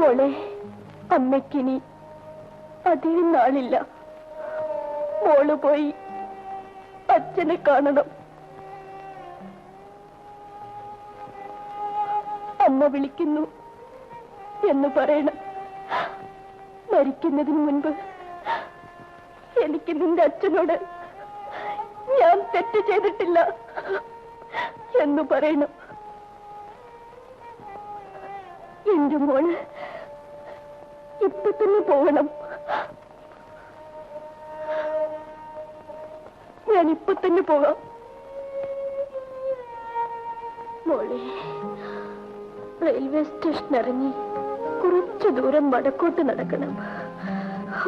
മോളെ, അമ്മയ്ക്കിനി അധികം നാളില്ല. മോള് പോയി അച്ഛനെ കാണണം. അമ്മ വിളിക്കുന്നു എന്ന് പറയണം. മരിക്കുന്നതിന് മുൻപ് എനിക്ക് നിന്റെ അച്ഛനോട് ഞാൻ തെറ്റ് ചെയ്തിട്ടില്ല എന്ന് പറയണം. എന്റെ മോള് ഇപ്പൊ തന്നെ പോകണം. ഞാൻ ഇപ്പൊ തന്നെ പോകാം. മോളെ, റെയിൽവേ സ്റ്റേഷൻ ഇറങ്ങി കുറച്ചു ദൂരം വടക്കോട്ട് നടക്കണം.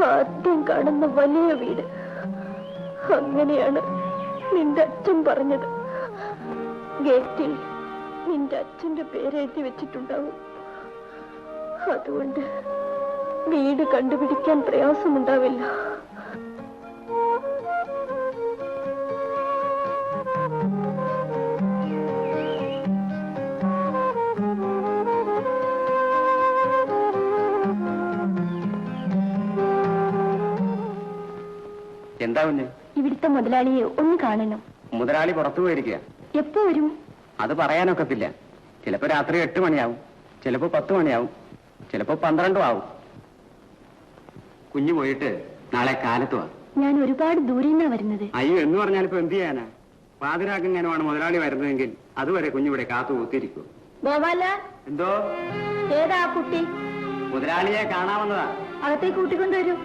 ആദ്യം കാണുന്ന വലിയ വീട്. അങ്ങനെയാണ് നിന്റെ അച്ഛൻ പറഞ്ഞത്. ഗേറ്റിൽ നിന്റെ അച്ഛന്റെ പേരെഴുതി വെച്ചിട്ടുണ്ടാവും. അതുകൊണ്ട് വീട് കണ്ടുപിടിക്കാൻ പ്രയാസമുണ്ടാവില്ല. എന്താ കുഞ്ഞ്? ഇവിടുത്തെ മുതലാളിയെ ഒന്ന് കാണണം. മുതലാളി പുറത്തു പോയിരിക്കുക. എപ്പോ വരും? അത് പറയാനൊക്കത്തില്ല. ചിലപ്പോ രാത്രി 8 മണിയാവും, ചിലപ്പോ 10 മണിയാവും, ചിലപ്പോ 12 ആവും. കുഞ്ഞു പോയിട്ട് നാളെ കാലത്ത് വാ. ഞാൻ ഒരുപാട് ദൂരെ നിന്നാ വരുന്നത്. അയ്യോ, എന്ന് പറഞ്ഞാലിപ്പോ എന്ത് ചെയ്യാനാ? പാതിരാക്കെങ്ങനെയാണ് മുതലാളി വരുന്നതെങ്കിൽ അതുവരെ കുഞ്ഞിവിടെ കാത്തു കൂത്തിരിക്കൂ. ഗോപാല, എന്തോ? ഏതാ കുട്ടി? മുതലാളിയെ കാണാമെന്നതാ. അകത്തേക്ക് കൂട്ടിക്കൊണ്ടുവരൂ.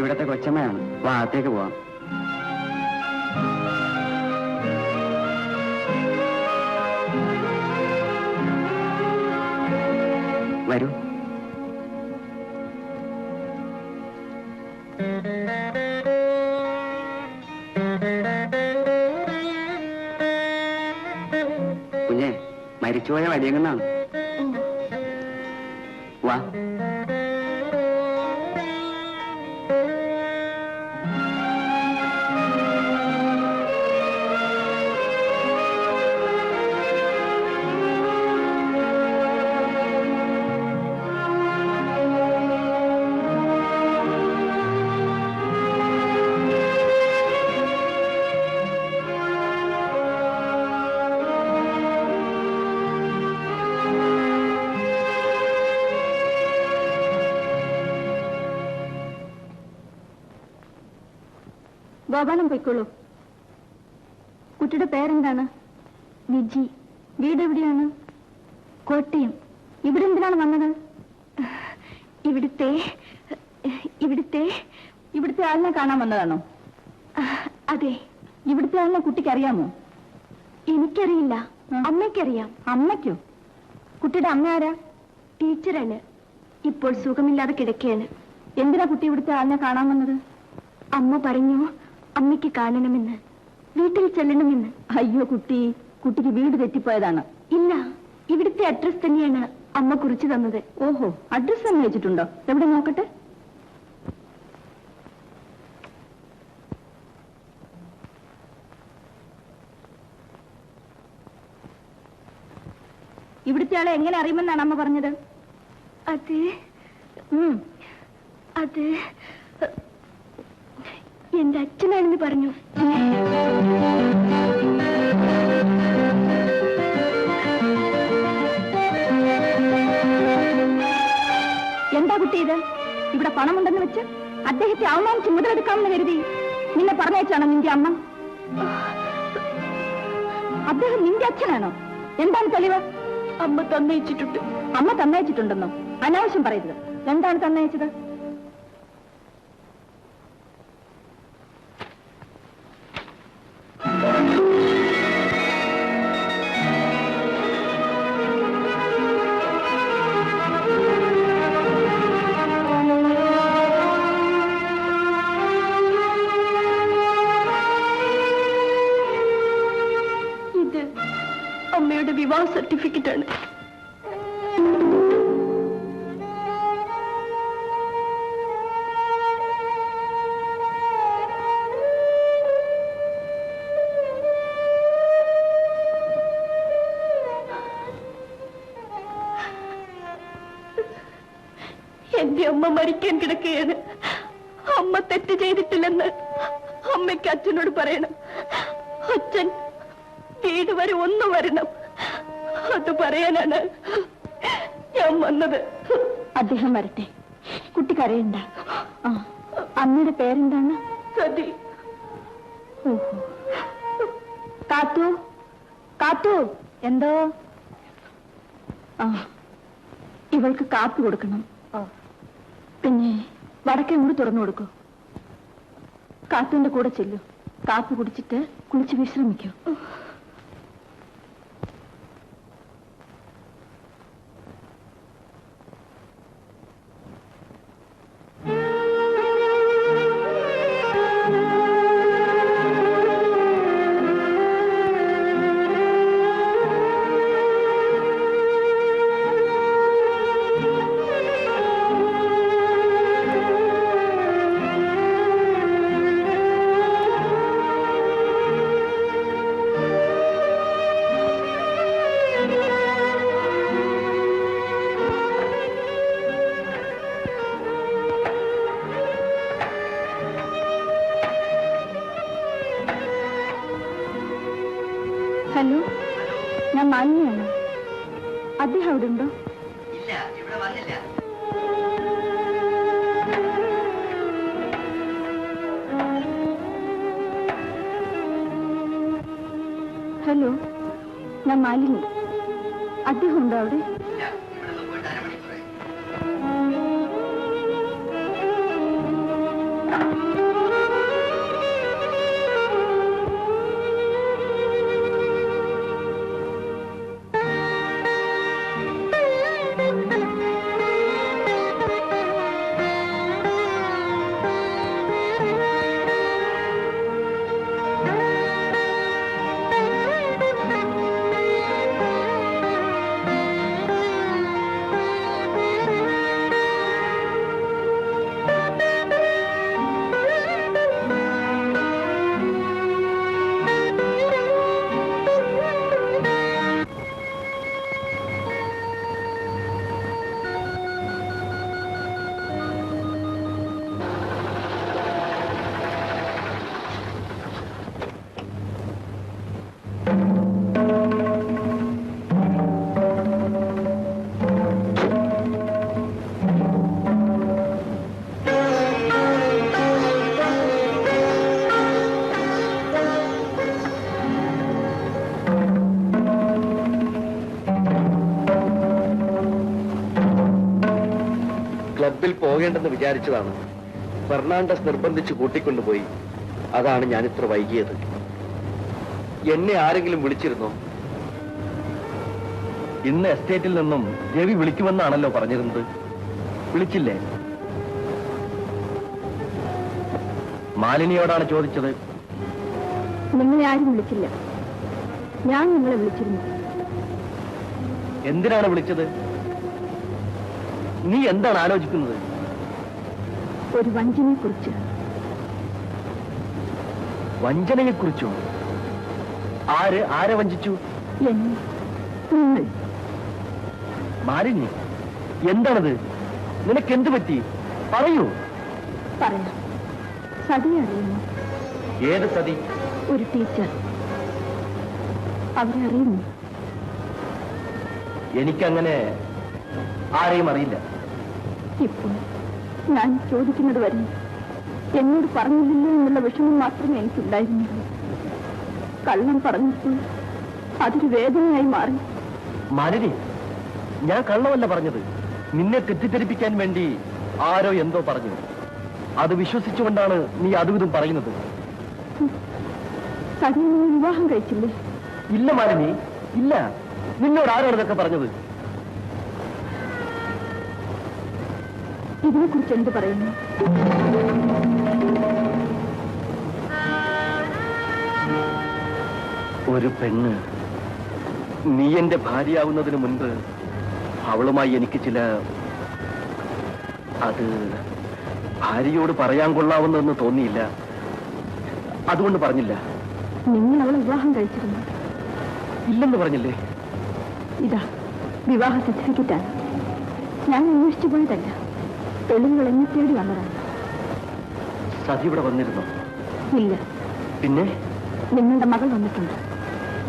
ഇവിടത്തെ കൊച്ചമ്മയാണ്. വാ, അകത്തേക്ക് പോവാം. വരൂ. കുഞ്ഞെ, മരിച്ചുപോയ വലിയങ്ങന്നാണ്. വാ. ഗോപാലം പോയിക്കോളൂ. കുട്ടിയുടെ പേരെന്താണ്? വിജി. വീട് എവിടെയാണ്? കോട്ടയം. ഇവിടെ എന്തിനാണ് വന്നത്? ഇവിടുത്തെ ആളിനെ കാണാൻ വന്നതാണോ? അതെ. ഇവിടുത്തെ ആളിനെ കുട്ടിക്ക് അറിയാമോ? എനിക്കറിയില്ല, അമ്മയ്ക്കറിയാം. അമ്മയ്ക്കോ? കുട്ടിയുടെ അമ്മ ആരാ? ടീച്ചറാണ്. ഇപ്പോൾ സുഖമില്ലാതെ കിടക്കുകയാണ്. എന്തിനാ കുട്ടി ഇവിടുത്തെ ആളിനെ കാണാൻ വന്നത്? അമ്മ പറഞ്ഞു അമ്മയ്ക്ക് കാണണമെന്ന്, വീട്ടിൽ ചെല്ലണമെന്ന്. അയ്യോ കുട്ടി, കുട്ടിക്ക് വീട് തെറ്റിപ്പോയതാണ്. ഇല്ല, ഇവിടുത്തെ അഡ്രസ് തന്നെയാണ് അമ്മ കുറിച്ച് തന്നത്. ഓഹോ, അഡ്രസ് തന്നെ വെച്ചിട്ടുണ്ടോ? എവിടെ നോക്കട്ടെ. ഇവിടുത്തെ ആളെ എങ്ങനെ അറിയുമെന്നാണ് അമ്മ പറഞ്ഞത്? അത് എന്റെ അച്ഛനാണെന്ന് പറഞ്ഞു. എന്താ കുട്ടി ഇത്? ഇവിടെ പണമുണ്ടെന്ന് വെച്ച് അദ്ദേഹത്തെ അവമാനിച്ച് മുതലെടുക്കാമെന്ന് കരുതി നിന്നെ പറഞ്ഞയച്ചാണോ നിന്റെ അമ്മ? അദ്ദേഹം നിന്റെ അച്ഛനാണോ? എന്താണ് തെളിവ്? അമ്മ തന്നയച്ചിട്ടുണ്ട്. അമ്മ തന്നയച്ചിട്ടുണ്ടെന്നോ? അനാവശ്യം പറയരുത്. എന്താണ് തന്നയച്ചത്? അമ്മയുടെ വിവാഹ സർട്ടിഫിക്കറ്റ് ആണ്. എന്റെ അമ്മ മരിക്കാൻ കിടക്കുകയാണ്. അമ്മ തെറ്റ് ചെയ്തിട്ടില്ലെന്ന് അമ്മയ്ക്ക് അച്ഛനോട് പറയണം. അച്ഛൻ വീട് വരെ ഒന്ന് വരണം. അത് പറയാനാണ് ഞാൻ വന്നത്. അദ്ദേഹം വരട്ടെ, കുട്ടി കരയണ്ട. അമ്മയുടെ പേരെന്താണ്? സതി. ഓഹോ. കാത്തു, കാത്തു, എന്തോ? ഇവൾക്ക് കാപ്പി കൊടുക്കണം. പിന്നെ വടക്കേ കൂടി തുറന്നു കൊടുക്കൂ. കാത്തുവിന്റെ കൂടെ ചെല്ലു. കാപ്പി കുടിച്ചിട്ട് കുളിച്ച് വിശ്രമിക്കൂ. ഹലോ, ഞാൻ മാലിനിയാണ്. അദ്ദേഹം അവിടെ ഉണ്ടോ? ഹലോ, ഞാൻ മാലിനി. അദ്ദേഹം ഉണ്ടോ അവിടെ? ക്ലബിൽ പോകേണ്ടെന്ന് വിചാരിച്ചതാണ്. ഫെർണാണ്ടസ് നിർബന്ധിച്ച് കൂട്ടിക്കൊണ്ടുപോയി. അതാണ് ഞാൻ ഇത്ര വൈകിയത്. എന്നെ ആരെങ്കിലും വിളിച്ചിരുന്നോ? ഇന്ന് എസ്റ്റേറ്റിൽ നിന്നും രവി വിളിക്കുമെന്നാണല്ലോ പറഞ്ഞിരുന്നത്. വിളിച്ചില്ലേ? മാലിനിയോടാണ് ചോദിച്ചത്. നിങ്ങളെ ആരും വിളിച്ചില്ല. ഞാൻ നിങ്ങളെ വിളിച്ചിരുന്നു. എന്തിനാണ് വിളിച്ചത്? നീ എന്താണ് ആലോചിക്കുന്നത്? ഒരു വഞ്ചനയെ കുറിച്ച്. വഞ്ചനയെ കുറിച്ചോ? ആരെ വഞ്ചിച്ചു? എന്നെ. നിങ്ങൾ. മാലിനി, എന്താണത്? നിനക്കെന്ത് പറ്റി? പറയൂ. പറയാം. സതി അറിയുന്നു. ഏത് സതി? ഒരു ടീച്ചർ. അവരെ അറിയുന്നു. എനിക്കങ്ങനെ ആരെയും അറിയില്ല. ഇപ്പോൾ ഞാൻ ചോദിക്കുന്നത് വരെ എന്നോട് പറഞ്ഞില്ലല്ലോ എന്നുള്ള വിഷമം മാത്രമേ എനിക്കുണ്ടായിരുന്നുള്ളൂ. കള്ളം പറഞ്ഞപ്പോൾ അതൊരു വേദനയായി മാറി. മാലിനി, ഞാൻ കള്ളമല്ല പറഞ്ഞത്. നിന്നെ തെറ്റിദ്ധരിപ്പിക്കാൻ വേണ്ടി ആരോ എന്തോ പറഞ്ഞു. അത് വിശ്വസിച്ചുകൊണ്ടാണ് നീ അതും ഇതും പറയുന്നത്. സതി നീ വിവാഹം കഴിച്ചില്ലേ? ഇല്ല മാലിനി, ഇല്ല. നിന്നോട് ആരാണ് ഇതൊക്കെ പറഞ്ഞത്? ഇതിനെക്കുറിച്ച് എന്ത് പറയുന്നു? ഒരു പെണ്ണ് നീ എന്റെ ഭാര്യയാവുന്നതിന് മുൻപ് അവളുമായി എനിക്ക് അത് ഭാര്യയോട് പറയാൻ കൊള്ളാവുന്നതെന്ന് തോന്നിയില്ല. അതുകൊണ്ട് പറഞ്ഞില്ല. നിങ്ങൾ അവളെ വിവാഹം കഴിച്ചിരുന്നു? ഇല്ലെന്ന് പറഞ്ഞില്ലേ? ഇതാ വിവാഹ സർട്ടിഫിക്കറ്റാണ്. ഞാൻ അന്വേഷിച്ചു പോയതല്ല. തെളിവുകൾ എന്നെ തേടി വന്നതാണ്. സതി ഇവിടെ വന്നിരുന്നോ? ഇല്ല. പിന്നെ നിങ്ങളുടെ മകൾ വന്നിട്ടുണ്ട്.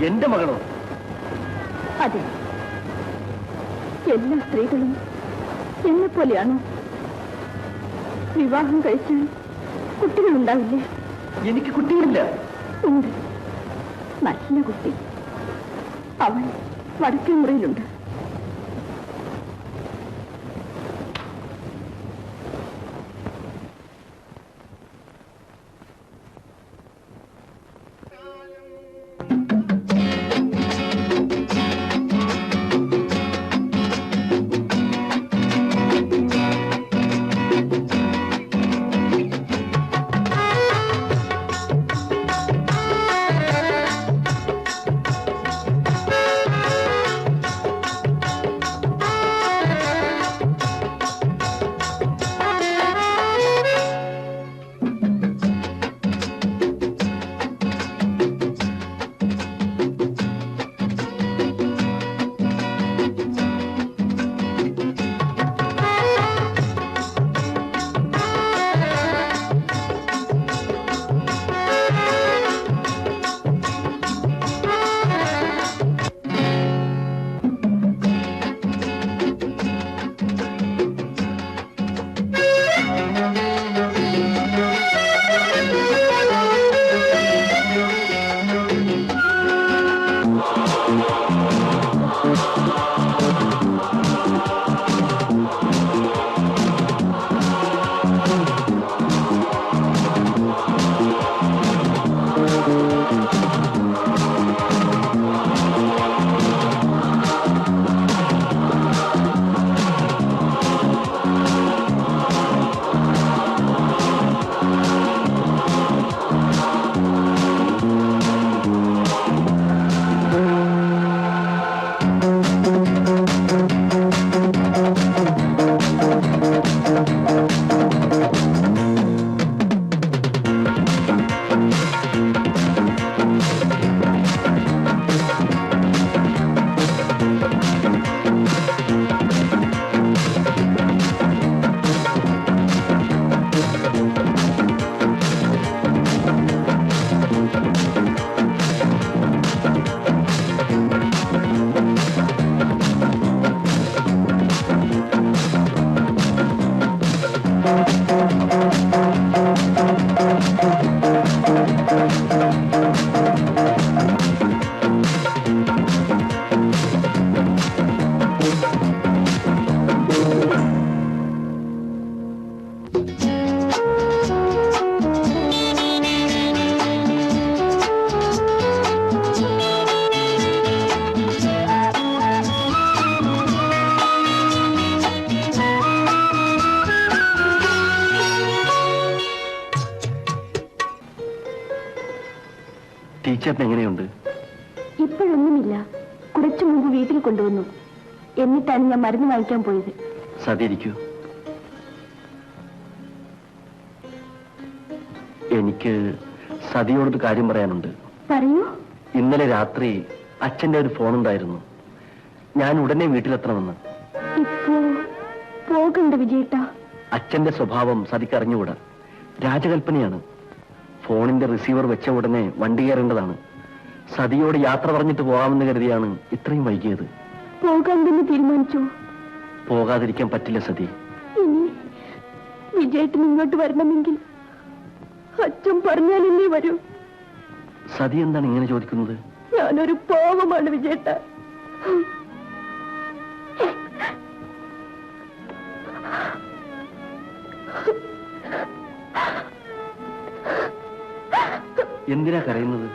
എന്റെ മകളോ? അതെ. എല്ലാ സ്ത്രീകളും എന്നെ പോലെയാണോ? വിവാഹം കഴിച്ചാൽ കുട്ടികളുണ്ടാവില്ലേ? എനിക്ക് കുട്ടിയില്ല. ഉണ്ട്, നല്ല കുട്ടി. അവൻ വടക്കേ മുറിയിലുണ്ട്. ടീച്ചറിന് എങ്ങനെയുണ്ട്? ഇപ്പോഴൊന്നുമില്ല. കുറച്ചു മുമ്പ് വീട്ടിൽ കൊണ്ടുവന്നു. എന്നിട്ടാണ് ഞാൻ മരുന്ന് വാങ്ങിക്കാൻ പോയത്. സതിരിക്കൂ. എനിക്ക് സതിയോടൊരു കാര്യം പറയാനുണ്ട്. പറയൂ. ഇന്നലെ രാത്രി അച്ഛന്റെ ഒരു ഫോണുണ്ടായിരുന്നു. ഞാൻ ഉടനെ വീട്ടിലെത്തണമെന്ന്. ഇപ്പോ പോകണ്ട വിജയേട്ടാ. അച്ഛന്റെ സ്വഭാവം സതിക്ക് അറിഞ്ഞുകൂടാ. രാജകൽപ്പനയാണ്. ഫോണിന്റെ റിസീവർ വെച്ച ഉടനെ വണ്ടി കയറേണ്ടതാണ്. സതിയോട് യാത്ര പറഞ്ഞിട്ട് പോകാമെന്ന് കരുതിയാണ് ഇത്രയും വൈകിയത്. പോകാൻ തന്നെ തീരുമാനിച്ചു. പോകാതിരിക്കാൻ പറ്റില്ല സതി. ഇനി വിജയേട്ടൻ ഇങ്ങോട്ട് വരണമെങ്കിൽ അച്ഛൻ പറഞ്ഞാലല്ലേ വരൂ. സതി എന്താണ് ഇങ്ങനെ ചോദിക്കുന്നത്? ഞാനൊരു പാവമാണ് വിജയേട്ട. എന്തിനാ കരയുന്നത്?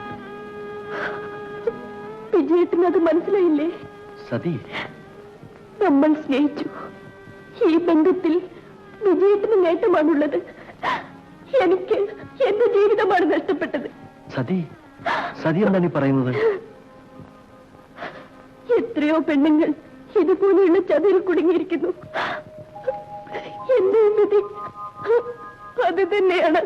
വിജയേട്ടന് അത് മനസ്സിലായില്ലേ? സതി, നമ്മൾ സ്നേഹിച്ചു. ഈ ബന്ധത്തിൽ വിജയേട്ടന് നേട്ടമാണുള്ളത്. എനിക്ക് എന്റെ ജീവിതമാണ് നഷ്ടപ്പെട്ടത്. സതി, സതി എന്താണ് ഈ പറയുന്നത്? എത്രയോ പെണ്ണുങ്ങൾ ഇതുപോലെയുള്ള ചതിയിൽ കുടുങ്ങിയിരിക്കുന്നു. എന്റെ വിധി അത് തന്നെയാണ്.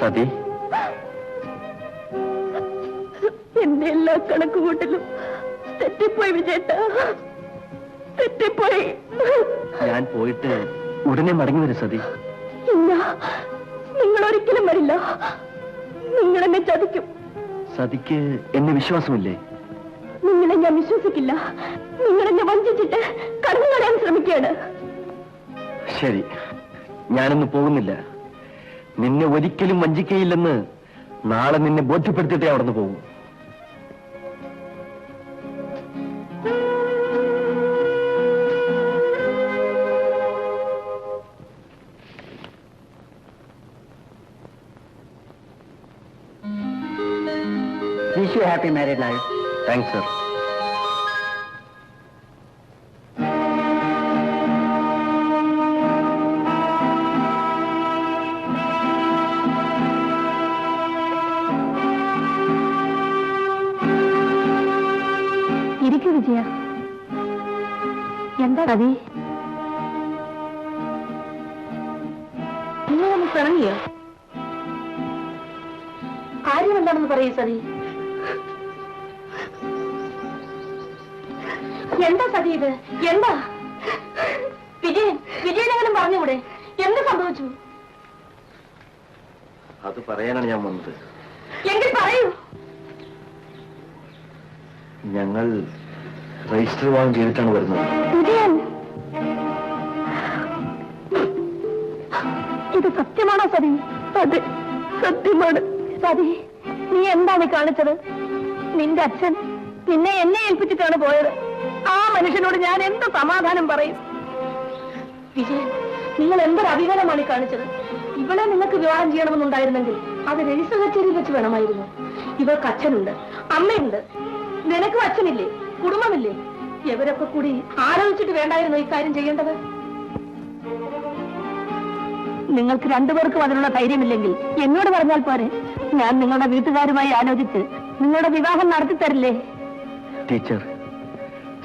സതി, എന്റെ എല്ലാ കണക്കുകൂട്ടലും തെറ്റിപ്പോയി വിജയേട്ട, തെറ്റിപ്പോയി. ഞാൻ പോയിട്ട് ഉടനെ മടങ്ങി വരും സതി. ഇല്ല, നിങ്ങൾ ഒരിക്കലും വരില്ല. നിങ്ങൾ എന്നെ ചതിക്കും. സതിക്ക് എന്നെ വിശ്വാസമില്ലേ? നിങ്ങളെ ഞാൻ വിശ്വസിക്കില്ല. നിങ്ങളെന്നെ വഞ്ചിച്ചിട്ട് കടന്നു കളയാൻ ശ്രമിക്കുകയാണ്. ശരി, ഞാനൊന്ന് പോകുന്നില്ല. നിന്നെ ഒരിക്കലും വഞ്ചിക്കയില്ലെന്ന് നാളെ നിന്നെ ബോധ്യപ്പെടുത്തിയിട്ടേ അവിടുന്ന് പോകും. Wish you a happy married life. Thanks sir. ഇരിക്കൂ വിജയ. എന്താ കവി? നിങ്ങളൊന്ന് പിണങ്ങിയോ? കാര്യം എന്താണെന്ന് പറയൂ സതി. എന്താ സതി ഇത്? എന്താ വിജയനെങ്കിലും പറഞ്ഞുകൂടെ? എന്ത് സംഭവിച്ചു? അത് പറയാനാണ് ഞാൻ വന്നത്. എങ്കിൽ പറയൂ. ഞങ്ങൾ രജിസ്റ്റർ വിവാഹം ചെയ്തിട്ടാണ് വരുന്നത്. വിജയൻ, ഇത് സത്യമാണോ സതി? അതെ, സത്യമാണ്. സതി, നീ എന്താണ് കാണിച്ചത്? നിന്റെ അച്ഛൻ നിന്നെ എന്നെ ഏൽപ്പിച്ചിട്ടാണ് പോയത്. ആ മനുഷ്യനോട് ഞാൻ എന്ത് സമാധാനം പറയും? വിജയൻ, നിങ്ങൾ എന്തൊരു അഭിമാനമാണ് കാണിച്ചത്. ഇവളെ നിങ്ങൾക്ക് വിവാഹം ചെയ്യണമെന്നുണ്ടായിരുന്നെങ്കിൽ അത് രജിസ്റ്റർ കച്ചേരിയിൽ വെച്ച് വേണമായിരുന്നു. ഇവർക്ക് അച്ഛനുണ്ട്, അമ്മയുണ്ട്. നിനക്കും അച്ഛനില്ലേ, കുടുംബമില്ലേ? ഇവരൊക്കെ കൂടി ആലോചിച്ചിട്ട് വേണ്ടായിരുന്നു ഇക്കാര്യം ചെയ്യേണ്ടത്. നിങ്ങൾക്ക് രണ്ടുപേർക്കും അതിനുള്ള ധൈര്യമില്ലെങ്കിൽ എന്നോട് പറഞ്ഞാൽ പോരെ. ഞാൻ നിങ്ങളുടെ വീട്ടുകാരുമായി ആലോചിച്ച് നിങ്ങളുടെ വിവാഹം നടത്തി തരില്ലേ? ടീച്ചർ,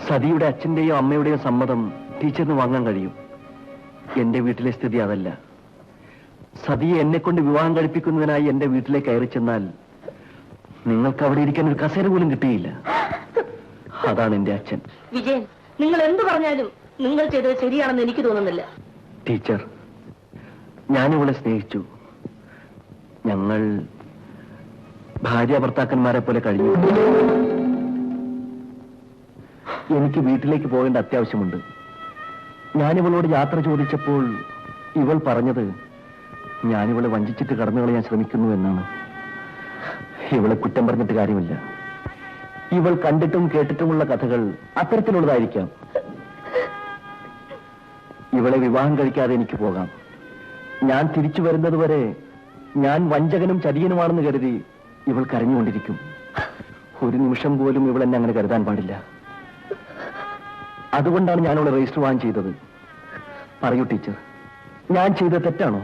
സതിയുടെ അച്ഛന്റെയോ അമ്മയുടെയോ സമ്മതം ടീച്ചറിന് വാങ്ങാൻ കഴിയും. എന്റെ വീട്ടിലെ സ്ഥിതി അതല്ല. സതിയെ എന്നെ കൊണ്ട് വിവാഹം കഴിപ്പിക്കുന്നതിനായി എന്റെ വീട്ടിലേക്ക് കയറി ചെന്നാൽ നിങ്ങൾക്ക് അവിടെ ഇരിക്കാൻ ഒരു കസേര പോലും കിട്ടുകയില്ല. അതാണ് എന്റെ അച്ഛൻ. വിജയൻ, നിങ്ങൾ എന്ത് പറഞ്ഞാലും നിങ്ങൾ ചെയ്തത് ശരിയാണെന്ന് എനിക്ക് തോന്നുന്നില്ല. ടീച്ചർ, ഞാനിവളെ സ്നേഹിച്ചു. ഞങ്ങൾ ഭാര്യ ഭർത്താക്കന്മാരെ പോലെ കഴിഞ്ഞു. എനിക്ക് വീട്ടിലേക്ക് പോകേണ്ട അത്യാവശ്യമുണ്ട്. ഞാനിവളോട് യാത്ര ചോദിച്ചപ്പോൾ ഇവൾ പറഞ്ഞത് ഞാനിവളെ വഞ്ചിച്ചിട്ട് കടന്നു കളയാൻ ശ്രമിക്കുന്നു എന്നാണ്. ഇവളെ കുറ്റം പറഞ്ഞിട്ട് കാര്യമില്ല. ഇവൾ കണ്ടിട്ടും കേട്ടിട്ടുമുള്ള കഥകൾ അത്തരത്തിലുള്ളതായിരിക്കാം. ഇവളെ വിവാഹം കഴിക്കാതെ എനിക്ക് പോകാം. ഞാൻ തിരിച്ചു വരുന്നത് വരെ ഞാൻ വഞ്ചകനും ചതിയനുമാണെന്ന് കരുതി ഇവൾ കരഞ്ഞുകൊണ്ടിരിക്കും. ഒരു നിമിഷം പോലും ഇവൾ എന്നെ അങ്ങനെ കരുതാൻ പാടില്ല. അതുകൊണ്ടാണ് ഞാൻ അവളെ രജിസ്റ്റർ വിവാഹം ചെയ്തത്. പറയൂ ടീച്ചർ, ഞാൻ ചെയ്ത തെറ്റാണോ?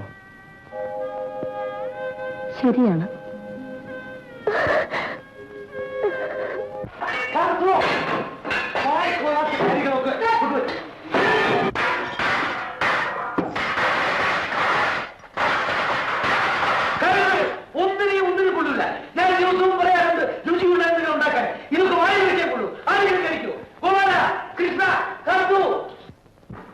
ശരിയാണ്. ഒന്നിനും കൊള്ളില്ല. ഞാൻ ദിവസവും പറയാറുണ്ട് രുചിയുള്ള എന്തെങ്കിലും ഉണ്ടാക്കാൻ. ഇതൊക്കെ വായി കഴിക്കുള്ളൂ. ആരെങ്കിലും കഴിക്കൂ. ഗോപാല, കൃഷ്ണ, കാർത്തു,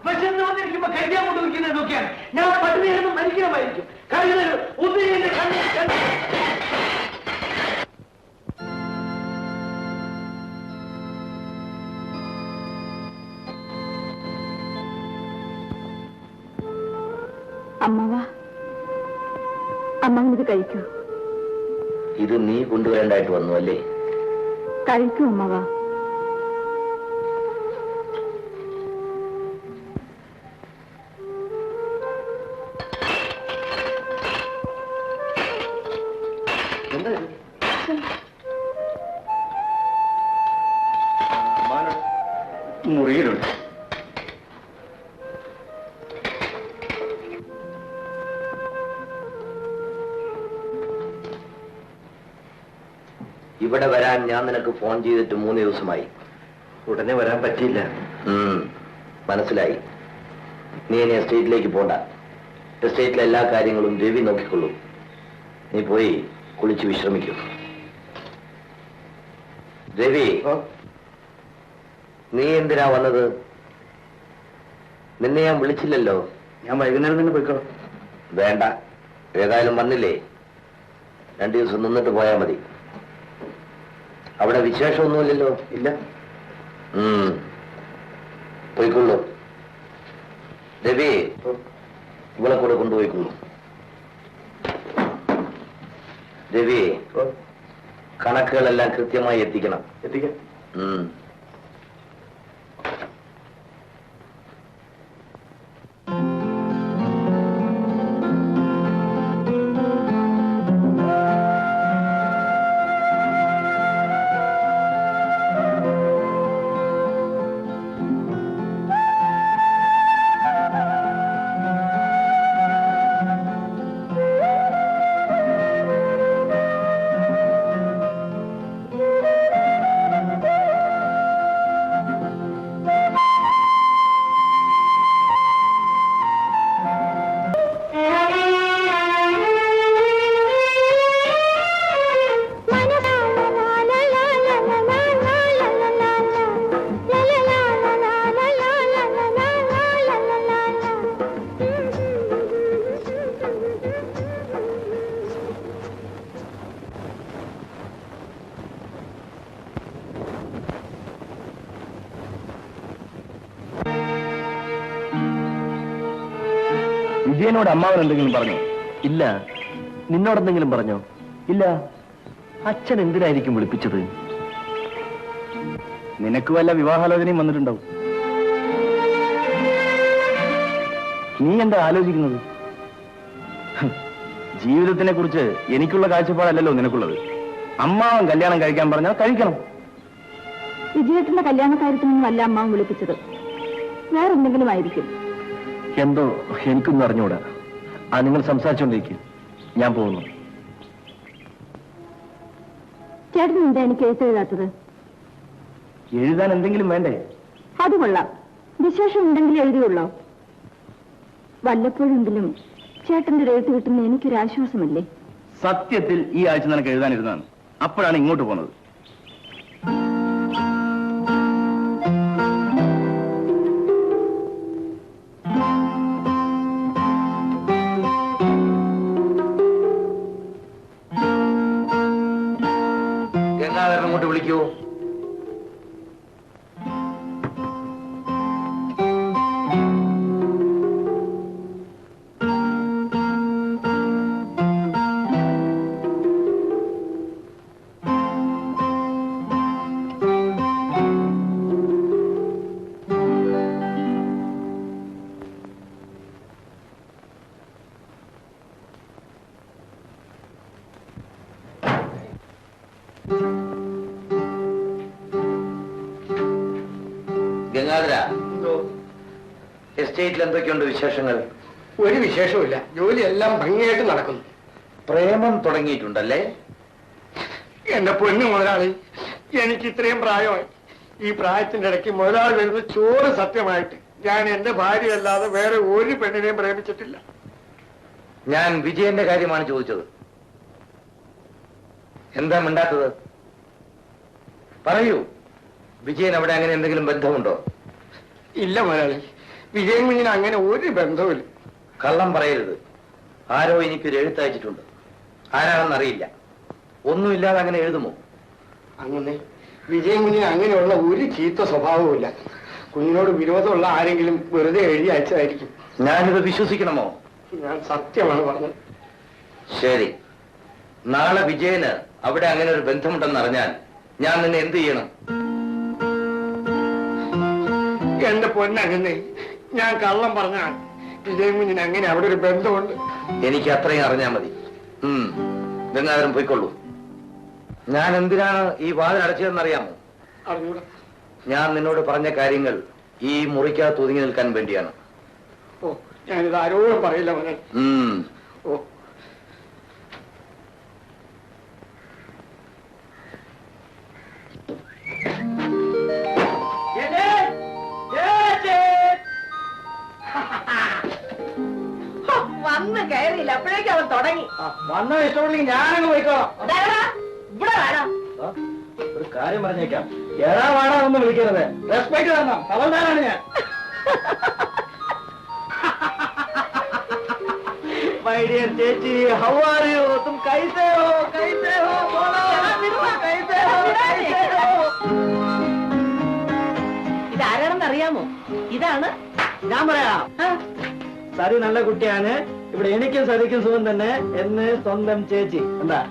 വിശന്ന് വന്നിരിക്കുമ്പോ കഴിക്കാൻ കൊണ്ടുവയ്ക്കുന്നത് നോക്കിയാൽ ഞാൻ പട്ടിണിയായിരുന്നു മരിക്കണമായിരിക്കും. കഴിയുന്നത് ഒന്നിനെ കണ്ടു. അമ്മവാ, അമ്മ ഇത് കഴിക്കൂ. ഇത് നീ കൊണ്ടുവരേണ്ടായിട്ട് വന്നു അല്ലേ? കഴിക്കൂ അമ്മവാ. മുറിയിലുണ്ട്. ഇവിടെ വരാൻ ഞാൻ നിനക്ക് ഫോൺ ചെയ്തിട്ട് 3 ദിവസമായി. ഉടനെ വരാൻ പറ്റിയില്ല. മനസ്സിലായി. നീ ഇനി എസ്റ്റേറ്റിലേക്ക് പോണ്ട. എസ്റ്റേറ്റിലെ എല്ലാ കാര്യങ്ങളും രവി നോക്കിക്കൊള്ളും. നീ പോയി കുളിച്ച് വിശ്രമിക്കൂ. രവി, നീ എന്തിനാ വന്നത്? നിന്നെ ഞാൻ വിളിച്ചില്ലല്ലോ. ഞാൻ വൈകുന്നേരം തന്നെ പോയിക്കോ. വേണ്ട, ഏതായാലും വന്നില്ലേ, 2 ദിവസം നിന്നിട്ട് പോയാൽ മതി. അവിടെ വിശേഷമൊന്നുമില്ലല്ലോ? ഇല്ല. പോയിക്കൊള്ളൂ. രവി, ഇവളെ കൂടെ കൊണ്ടുപോയിക്കൊള്ളൂ. രവി, കണക്കുകളെല്ലാം കൃത്യമായി എത്തിക്കണം. എത്തിക്കാം. വിജയനോട് അമ്മാവൻ എന്തെങ്കിലും പറഞ്ഞോ? ഇല്ല. നിന്നോടെന്തെങ്കിലും പറഞ്ഞോ? ഇല്ല. അച്ഛൻ എന്തിനായിരിക്കും വിളിപ്പിച്ചത്? നിനക്ക് വല്ല വിവാഹാലോചനയും വന്നിട്ടുണ്ടാവും. നീ എന്താ ആലോചിക്കുന്നത്? ജീവിതത്തിനെ കുറിച്ച് എനിക്കുള്ള കാഴ്ചപ്പാടല്ലല്ലോ നിനക്കുള്ളത്. അമ്മാവൻ കല്യാണം കഴിക്കാൻ പറഞ്ഞാൽ കഴിക്കണം. വിജയേട്ടന്റെ കല്യാണ കാര്യത്തിനൊന്നുമല്ല അമ്മാവൻ വിളിപ്പിച്ചത്, വേറെന്തെങ്കിലും ആയിരിക്കും. എന്തോ എനിക്കൊന്നും അറിഞ്ഞൂടാ. നിങ്ങൾ സംസാരിച്ചോണ്ടിരിക്കും, ഞാൻ പോകുന്നു. ചേട്ടൻ എന്താ എനിക്ക് എഴുത്തെഴുതാത്തത്? എഴുതാൻ എന്തെങ്കിലും വേണ്ടേ? അത് കൊള്ളാം. വിശേഷം ഉണ്ടെങ്കിൽ എഴുതിയുള്ളോ? വല്ലപ്പോഴെങ്കിലും ചേട്ടന്റെ എഴുത്ത് കിട്ടുന്ന എനിക്കൊരു ആശ്വാസമല്ലേ? സത്യത്തിൽ ഈ ആഴ്ച നിനക്ക് എഴുതാനിരുന്നതാണ്. അപ്പോഴാണ് ഇങ്ങോട്ട് പോകുന്നത്. അങ്ങോട്ട് വിളിക്കൂ. ഗംഗാധര, എസ്റ്റേറ്റിൽ എന്തൊക്കെയുണ്ട് വിശേഷങ്ങൾ? ഒരു വിശേഷവുമില്ല, ജോലിയെല്ലാം ഭംഗിയായിട്ട് നടക്കുന്നു. പ്രേമം തുടങ്ങിയിട്ടുണ്ടല്ലേ? എന്റെ പൊന്നു മുതലാളി, എനിക്ക് ഇത്രയും പ്രായമായി. ഈ പ്രായത്തിന്റെ ഇടയ്ക്ക് മുതലാളി വരുന്ന ചോറ് സത്യമായിട്ട് ഞാൻ എന്റെ ഭാര്യയല്ലാതെ വേറെ ഒരു പെണ്ണിനെയും പ്രേമിച്ചിട്ടില്ല. ഞാൻ വിജയന്റെ കാര്യമാണ് ചോദിച്ചത്. എന്താ മിണ്ടാത്തത്? പറയൂ, വിജയൻ അവിടെ അങ്ങനെ എന്തെങ്കിലും ബന്ധമുണ്ടോ? ഇല്ല മുതലാളി, വിജയൻ കുഞ്ഞിന് അങ്ങനെ ഒരു ബന്ധവുമില്ല. കള്ളം പറയരുത്. ആരോ എനിക്കൊരു എഴുത്തയച്ചിട്ടുണ്ട്. ആരാണെന്നറിയില്ല. ഒന്നുമില്ലാതെ അങ്ങനെ എഴുതുമോ? അങ്ങനെ വിജയൻ കുഞ്ഞിന് അങ്ങനെയുള്ള ഒരു ചീത്ത സ്വഭാവവുമില്ല. കുഞ്ഞിനോട് വിരോധമുള്ള ആരെങ്കിലും വെറുതെ എഴുതി അയച്ചതായിരിക്കും. ഞാനിത് വിശ്വസിക്കണമോ? ഞാൻ സത്യമാണ് പറഞ്ഞത്. ശരി, നാളെ വിജയന് അവിടെ അങ്ങനെ ഒരു ബന്ധമുണ്ടെന്ന് അറിഞ്ഞാൽ ഞാൻ നിന്നെ എന്ത് ചെയ്യണം? എന്റെ പൊന്നങ്ങനെ ഞാൻ കള്ളം പറഞ്ഞാൽ വിജയൻ കുഞ്ഞിന് അങ്ങനെ അവിടെ ഒരു ബന്ധമുണ്ട്. എനിക്ക് അത്രയും അറിഞ്ഞാൽ മതി. ഗംഗാധരൻ പോയിക്കൊള്ളൂ. ഞാൻ എന്തിനാണ് ഈ വാതിൽ അടച്ചതെന്നറിയാമോ? അറിഞ്ഞൂടാ. ഞാൻ നിന്നോട് പറഞ്ഞ കാര്യങ്ങൾ ഈ മുറിക്കകത്ത് ഒതുങ്ങി നിൽക്കാൻ വേണ്ടിയാണ്. ഓ, ഞാനിത് ആരോടും പറയില്ല മോനെ. ഓ, വന്ന് കയറിയില്ല, അപ്പോഴേക്കും അവൻ തുടങ്ങി. വന്ന ഇഷ്ടമുണ്ടെങ്കിൽ ഞാനങ്ങ് പോയിക്കോളാം. ഇവിടെ വേണം. ഒരു കാര്യം പറഞ്ഞേക്കാം, എടാ വാടാ ഒന്നും വിളിക്കരുത്, റെസ്പെക്ട് തരണം, അവൾദാനാണ് ഞാൻ. My dear ചേച്ചി, how are you? तुम कैसे हो? कैसे हो? बोलो. कैसे हो? कैसे हो? ഇതാരാണെന്ന് അറിയാമോ? ഇതാണ്. ഞാൻ പറയാം. സരി നല്ല കുട്ടിയാണ്, ഇവിടെ എനിക്കും സരിക്കും സുഖം തന്നെ എന്ന് സ്വന്തം ചേച്ചി. എന്താ?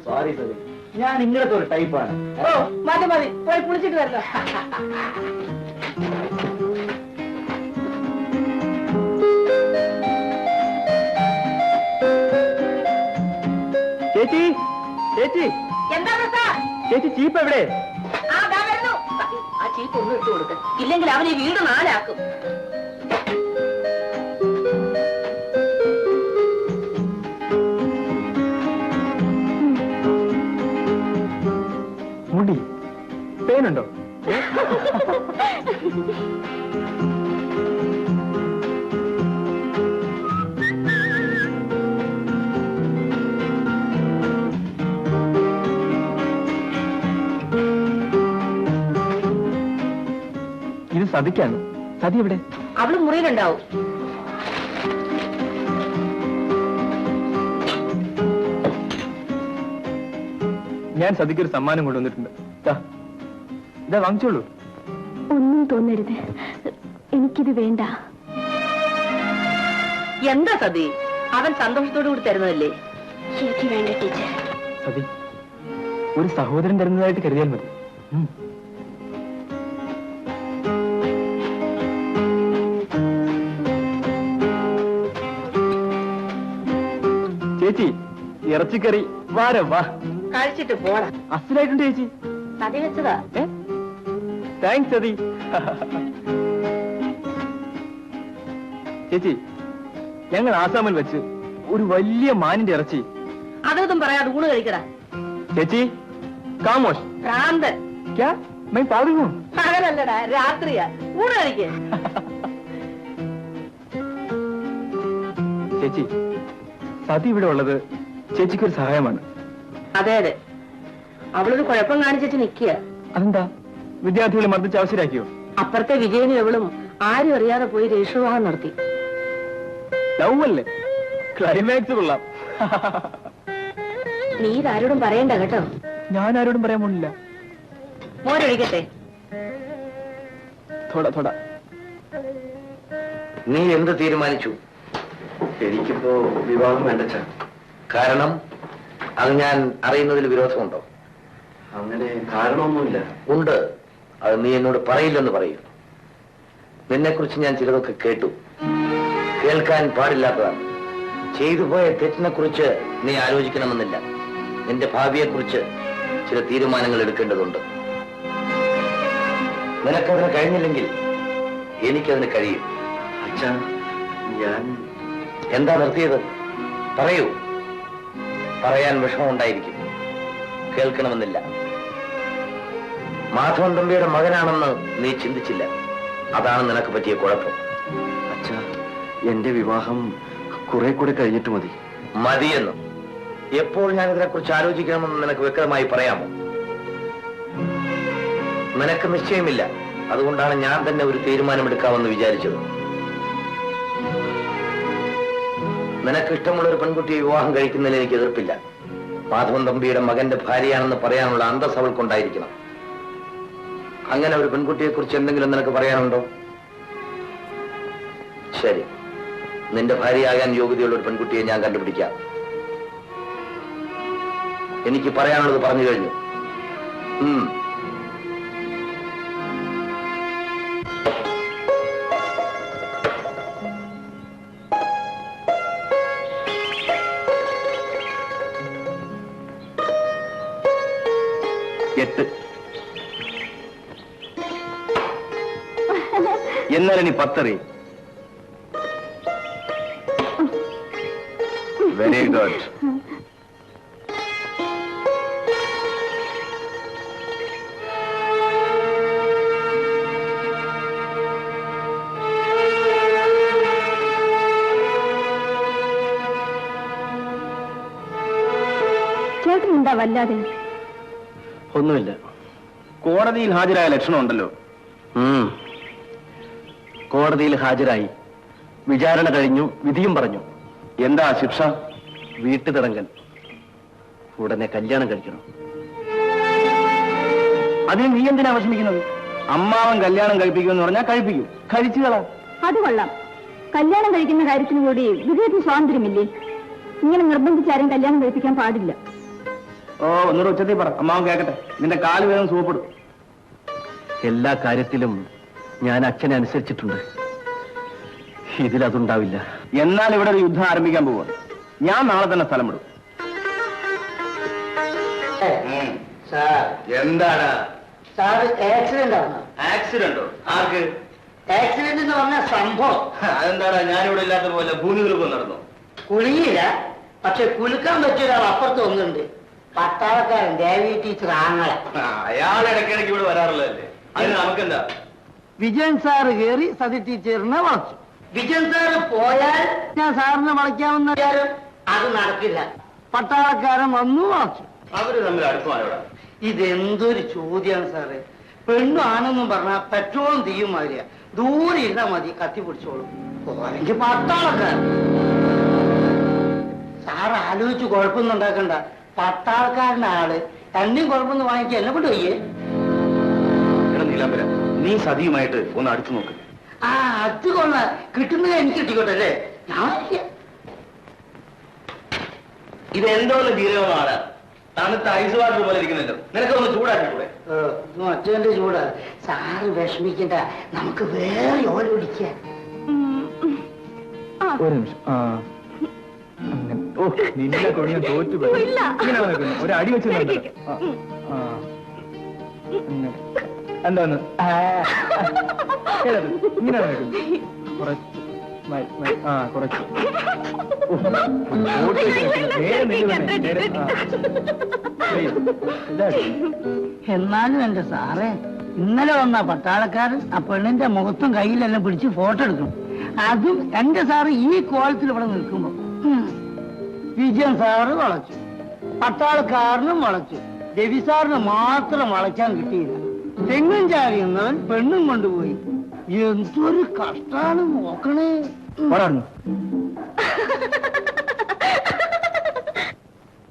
സോറി സരി, ഞാൻ ഇങ്ങനത്തെ ഒരു ടൈപ്പാണ്. ഓ മതി മതി, പോയി കുളിച്ചിട്ട് വരല്ലോ. ചേച്ചി ചേച്ചി എന്താ പ്രസാദ്? ചേച്ചി ചീപ്പ് എവിടെ? ആ ചീപ്പ് ഒന്നും ഇട്ട് കൊടുക്ക, ഇല്ലെങ്കിൽ അവൻ ഈ വീട് നാലാക്കും. മുടി പേനുണ്ടോ? ഇത് സതിക്കാണ്. സതി എവിടെ? അവള് മുറിയിലുണ്ടാവും. ഞാൻ സതിക്കൊരു സമ്മാനം കൊണ്ടുവന്നിട്ടുണ്ട്. ഇതാ വാങ്ങിച്ചോളൂ. ഒന്നും തോന്നരുത്, എനിക്കിത് വേണ്ട. എന്താ സതി, അവൻ സന്തോഷത്തോടു കൂടി തരുന്നതല്ലേ? എനിക്ക് വേണ്ട ടീച്ചർ. സതി, ഒരു സഹോദരൻ തരുന്നതായിട്ട് കരുതിയാൽ മതി. ചേച്ചി, ഇറച്ചിക്കറി വാര വാ. കഴിച്ചിട്ട് പോടാ. അസലായിട്ടുണ്ട് ചേച്ചി. സതി വെച്ചതാ. താങ്ക്സ് സതി. ചേച്ചി, ഞങ്ങൾ ആസാമിൽ വെച്ച് ഒരു വലിയ മാനിന്റെ ഇറച്ചി. അതൊന്നും പറയാതെ ഊണ് കഴിക്കടാ. ചേച്ചി കാമോഷ്. ഭ്രാന്തൻ. ക്യാ മൈ പാടുന്നു? പകലല്ലടാ, രാത്രിയാ. ഊണ് കഴിക്കേ. ചേച്ചി, സതി ഇവിടെ ഉള്ളത് ചേച്ചിക്കൊരു സഹായമാണ്. അതെ അതെ, അവളൊരു കുഴപ്പം കാണിച്ചിട്ട് നിക്കുക. അതെന്താ, വിദ്യാർത്ഥികളെ മർദ്ദിച്ച് അവസരാക്കിയോ? അപ്പുറത്തെ വിജയനും എവളും ആരും അറിയാതെ പോയി രജിസ്റ്റർവിവാഹം നടത്തി. ലവ് അല്ലേ? ക്ലൈമാക്സ് കൊള്ളാം. നീ ഇതാരോടും പറയണ്ട കേട്ടോ. ഞാൻ ആരോടും പറയാൻ പോണില്ല. മോരൊഴിക്കട്ടെ. തൊട. നീ എന്ത് തീരുമാനിച്ചു? എനിക്കിപ്പോ വിവാഹം വേണ്ട. കാരണം അത് ഞാൻ അറിയുന്നതിൽ വിരോധമുണ്ടോ? അങ്ങനെ കാരണമൊന്നുമില്ല. ഉണ്ട്, അത് നീ എന്നോട് പറയില്ലെന്ന് പറയൂ. നിന്നെക്കുറിച്ച് ഞാൻ ചിലതൊക്കെ കേട്ടു. കേൾക്കാൻ പാടില്ലാത്തതാണ്. ചെയ്തു പോയ തെറ്റിനെ കുറിച്ച് നീ ആലോചിക്കണമെന്നില്ല. നിന്റെ ഭാവിയെക്കുറിച്ച് ചില തീരുമാനങ്ങൾ എടുക്കേണ്ടതുണ്ട്. നിനക്കതിന് കഴിഞ്ഞില്ലെങ്കിൽ എനിക്കതിന് കഴിയും. അച്ഛാ, ഞാൻ എന്താ നിർത്തിയത്? പറയൂ. പറയാൻ വിഷമമുണ്ടായിരിക്കും, കേൾക്കണമെന്നില്ല. മാധവൻ തമ്പിയുടെ മകനാണെന്ന് നീ ചിന്തിച്ചില്ല. അതാണ് നിനക്ക് പറ്റിയ കുഴപ്പം. അച്ഛാ, എന്റെ വിവാഹം കുറെ കൂടെ കഴിഞ്ഞിട്ട് മതി. മതിയെന്ന് എപ്പോൾ ഞാൻ ഇതിനെക്കുറിച്ച് ആലോചിക്കണമെന്ന് നിനക്ക് വ്യക്തമായി പറയാമോ? നിനക്ക് നിശ്ചയമില്ല, അതുകൊണ്ടാണ് ഞാൻ തന്നെ ഒരു തീരുമാനമെടുക്കാമെന്ന് വിചാരിച്ചത്. നിനക്ക് ഇഷ്ടമുള്ള ഒരു പെൺകുട്ടിയെ വിവാഹം കഴിക്കുന്നതിൽ എനിക്ക് എതിർപ്പില്ല. മാധവൻ തമ്പിയുടെ മകന്റെ ഭാര്യയാണെന്ന് പറയാനുള്ള അന്തസ് അവൾക്കുണ്ടായിരിക്കണം. അങ്ങനെ ഒരു പെൺകുട്ടിയെ കുറിച്ച് എന്തെങ്കിലും നിനക്ക് പറയാനുണ്ടോ? ശരി, നിന്റെ ഭാര്യയാകാൻ യോഗ്യതയുള്ള ഒരു പെൺകുട്ടിയെ ഞാൻ കണ്ടുപിടിക്കാം. എനിക്ക് പറയാനുള്ളത് പറഞ്ഞു കഴിഞ്ഞു. എന്നാൽ ഇനി 10 എറിയും. Very good. വല്ലാതെ? ഒന്നുമില്ല. കോടതിയിൽ ഹാജരായ ലക്ഷണമുണ്ടല്ലോ. കോടതിയിൽ ഹാജരായി, വിചാരണ കഴിഞ്ഞു, വിധിയും പറഞ്ഞു. എന്താ ശിക്ഷ? വീട്ടുതിറങ്ങൽ. ഉടനെ കല്യാണം കഴിക്കണം. അതിന് നീ എന്തിനാ വിഷമിക്കുന്നത്? അമ്മാവൻ കല്യാണം കഴിപ്പിക്കുമെന്ന് പറഞ്ഞാൽ കഴിപ്പിക്കും. കഴിച്ചുകളാ. അത് കൊള്ളാം. കല്യാണം കഴിക്കുന്ന കാര്യത്തിന് കൂടി വിജയത്തിന് സ്വാതന്ത്ര്യമില്ലേ? ഇങ്ങനെ നിർബന്ധിച്ചാരും കല്യാണം കഴിപ്പിക്കാൻ പാടില്ല. ഓ, ഒന്നുകൂടെ ഉച്ചത്തിൽ പറ, അമ്മാവൻ കേക്കട്ടെ. നിന്റെ കാല് വേഗം സൂപ്പെടും. എല്ലാ കാര്യത്തിലും ഞാൻ അച്ഛനെ അനുസരിച്ചിട്ടുണ്ട്. ഇതിലതുണ്ടാവില്ല. എന്നാൽ ഇവിടെ ഒരു യുദ്ധം ആരംഭിക്കാൻ പോവുക. ഞാൻ നാളെ തന്നെ സ്ഥലം വിടും. എന്താണ് സാറ് ആക്സിഡന്റ് ആണ്. ആക്സിഡന്റോ? ആർക്ക്? ആക്സിഡന്റ് എന്ന് പറഞ്ഞ സംഭവം. അതെന്താണ് ഞാനിവിടെ ഇല്ലാത്ത പോലെ ഭൂമി കുലുക്കം നടന്നു? കുലുങ്ങിയില്ല, പക്ഷെ കുലുക്കാൻ പറ്റിയ ഒരാൾ അപ്പുറത്ത് ഒന്നുണ്ട്. പട്ടാളക്കാരൻ ദേവി ടീച്ചർ ആങ്ങളെ. അയാൾ ഇടയ്ക്കിടയ്ക്ക് ഇവിടെ വരാറുള്ളതല്ലേ, അതിന് നമുക്കെന്താ? വിജയൻ സാറ് കയറി സതി ടീച്ചറിനെ വളച്ചു. വിജയൻ സാറ് പോയാൽ ഞാൻ സാറിനെ വളയ്ക്കാമെന്ന വിചാരം അത് നടക്കില്ല. പട്ടാളക്കാരൻ വന്നു വളച്ചു. അവര് തമ്മിൽ അടുപ്പമായോടാ. ഇതെന്തൊരു ചോദ്യമാണ് സാറേ. പെണ്ണും ആണെന്നും പറഞ്ഞാൽ പെട്രോളും തീയും മാതിരിയ. ദൂരെ ഇരുന്നാ മതി, കത്തി പിടിച്ചോളും. അല്ലെങ്കിൽ പട്ടാളക്കാരൻ. സാറ് ആലോചിച്ച് കുഴപ്പമൊന്നും ഉണ്ടാക്കണ്ട. പട്ടാളക്കാരൻ്റെ ആള് തന്നെയും കുഴപ്പമൊന്നും വാങ്ങിക്കുക എന്നെ കൊണ്ട് പോയേ. എടാ നീലാംബര, നീ സതിയുമായിട്ട് ഒന്ന് അടുത്തു നോക്ക്. ആ, അത് കൊള്ള കിട്ടുന്നത് എനിക്ക് കിട്ടിക്കോട്ടെ അല്ലേ? ഞാൻ ഇതെന്തോന്ന് ജീരകമാണ്? തണുത്ത ഐസ് വാട്ടർ പോലെ ഇരിക്കുന്നല്ലോ. നിനക്കൊന്ന് ചൂടാക്കിക്കൂടെ? അച്ഛന്റെ ചൂടാ. സാറ് വിഷമിക്കണ്ട, നമുക്ക് വേറെ ഓല പിടിക്കാം. ഒരു നിമിഷം. ഓ, നിന്നെ കൊണ്ട് ഞാൻ തോറ്റുപോയി. ഇങ്ങനെ നടക്കുന്നു, ഒരു അടി വെച്ചിട്ടുണ്ട്. എന്താന്ന് ഇങ്ങനെ നടക്കുന്നു. കുറച്ച് കുറച്ച് എന്നാലും എന്റെ സാറേ, ഇന്നലെ വന്ന പട്ടാളക്കാരൻ ആ പെണ്ണിന്റെ മുഖത്തും കയ്യിലെല്ലാം പിടിച്ച് ഫോട്ടോ എടുക്കും. അതും എന്റെ സാറ് ഈ കോലത്തിൽ ഇവിടെ നിൽക്കുമ്പോ. വിജയൻ സാറ് വളച്ചു, പട്ടാളക്കാരനും വളച്ചു, രവി സാറിന് മാത്രം വളയ്ക്കാൻ കിട്ടിയില്ല. തെങ്ങും ചാരി എന്നവൻ പെണ്ണും കൊണ്ടുപോയി. എന്തൊരു കഷ്ടാണ് നോക്കണേ.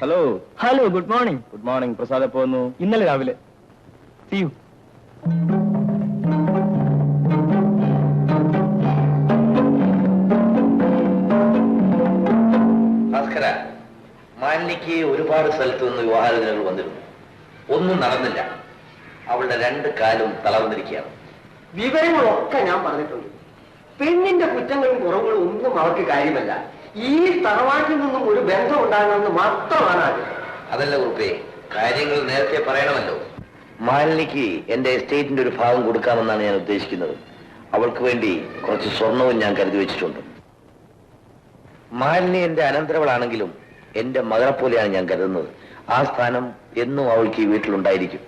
Hello hello, good morning. Good morning. Prasad എപ്പോ വന്നു? ഇന്നലെ രാവിലെ. See you. ഭാസ്കര, മാലിനിക്ക് ഒരുപാട് സ്ഥലത്ത് നിന്ന് വിവാഹാലോചനകൾ വന്നിരുന്നു. ഒന്നും നടന്നില്ല. അവളുടെ 2 കാലും തളർന്നിരിക്കുകയാണ്. വിവരങ്ങളൊക്കെ ഞാൻ പറഞ്ഞിട്ടുണ്ട്. പെണ്ണിന്റെ കുറ്റങ്ങളും കുറവുകളും ഒന്നും അവർക്ക് കാര്യമല്ല. ഈ തറവാട്ടിൽ നിന്നും ഒരു ബന്ധം ഉണ്ടാകണമെന്ന് മാത്രമാണ് ആഗ്രഹം. അതല്ല കുറുപ്പേ, കാര്യങ്ങൾ നേരത്തെ പറയണമല്ലോ. മാലിനിക്ക് എന്റെ എസ്റ്റേറ്റിന്റെ ഒരു ഭാഗം കൊടുക്കാമെന്നാണ് ഞാൻ ഉദ്ദേശിക്കുന്നത്. അവൾക്ക് വേണ്ടി കുറച്ച് സ്വർണവും ഞാൻ കരുതി വെച്ചിട്ടുണ്ട്. മാലിനി എന്റെ അനന്തരവളാണെങ്കിലും എന്റെ മകളെ പോലെയാണ് ഞാൻ കരുതുന്നത്. ആ സ്ഥാനം എന്നും അവൾക്ക് ഈ വീട്ടിലുണ്ടായിരിക്കും.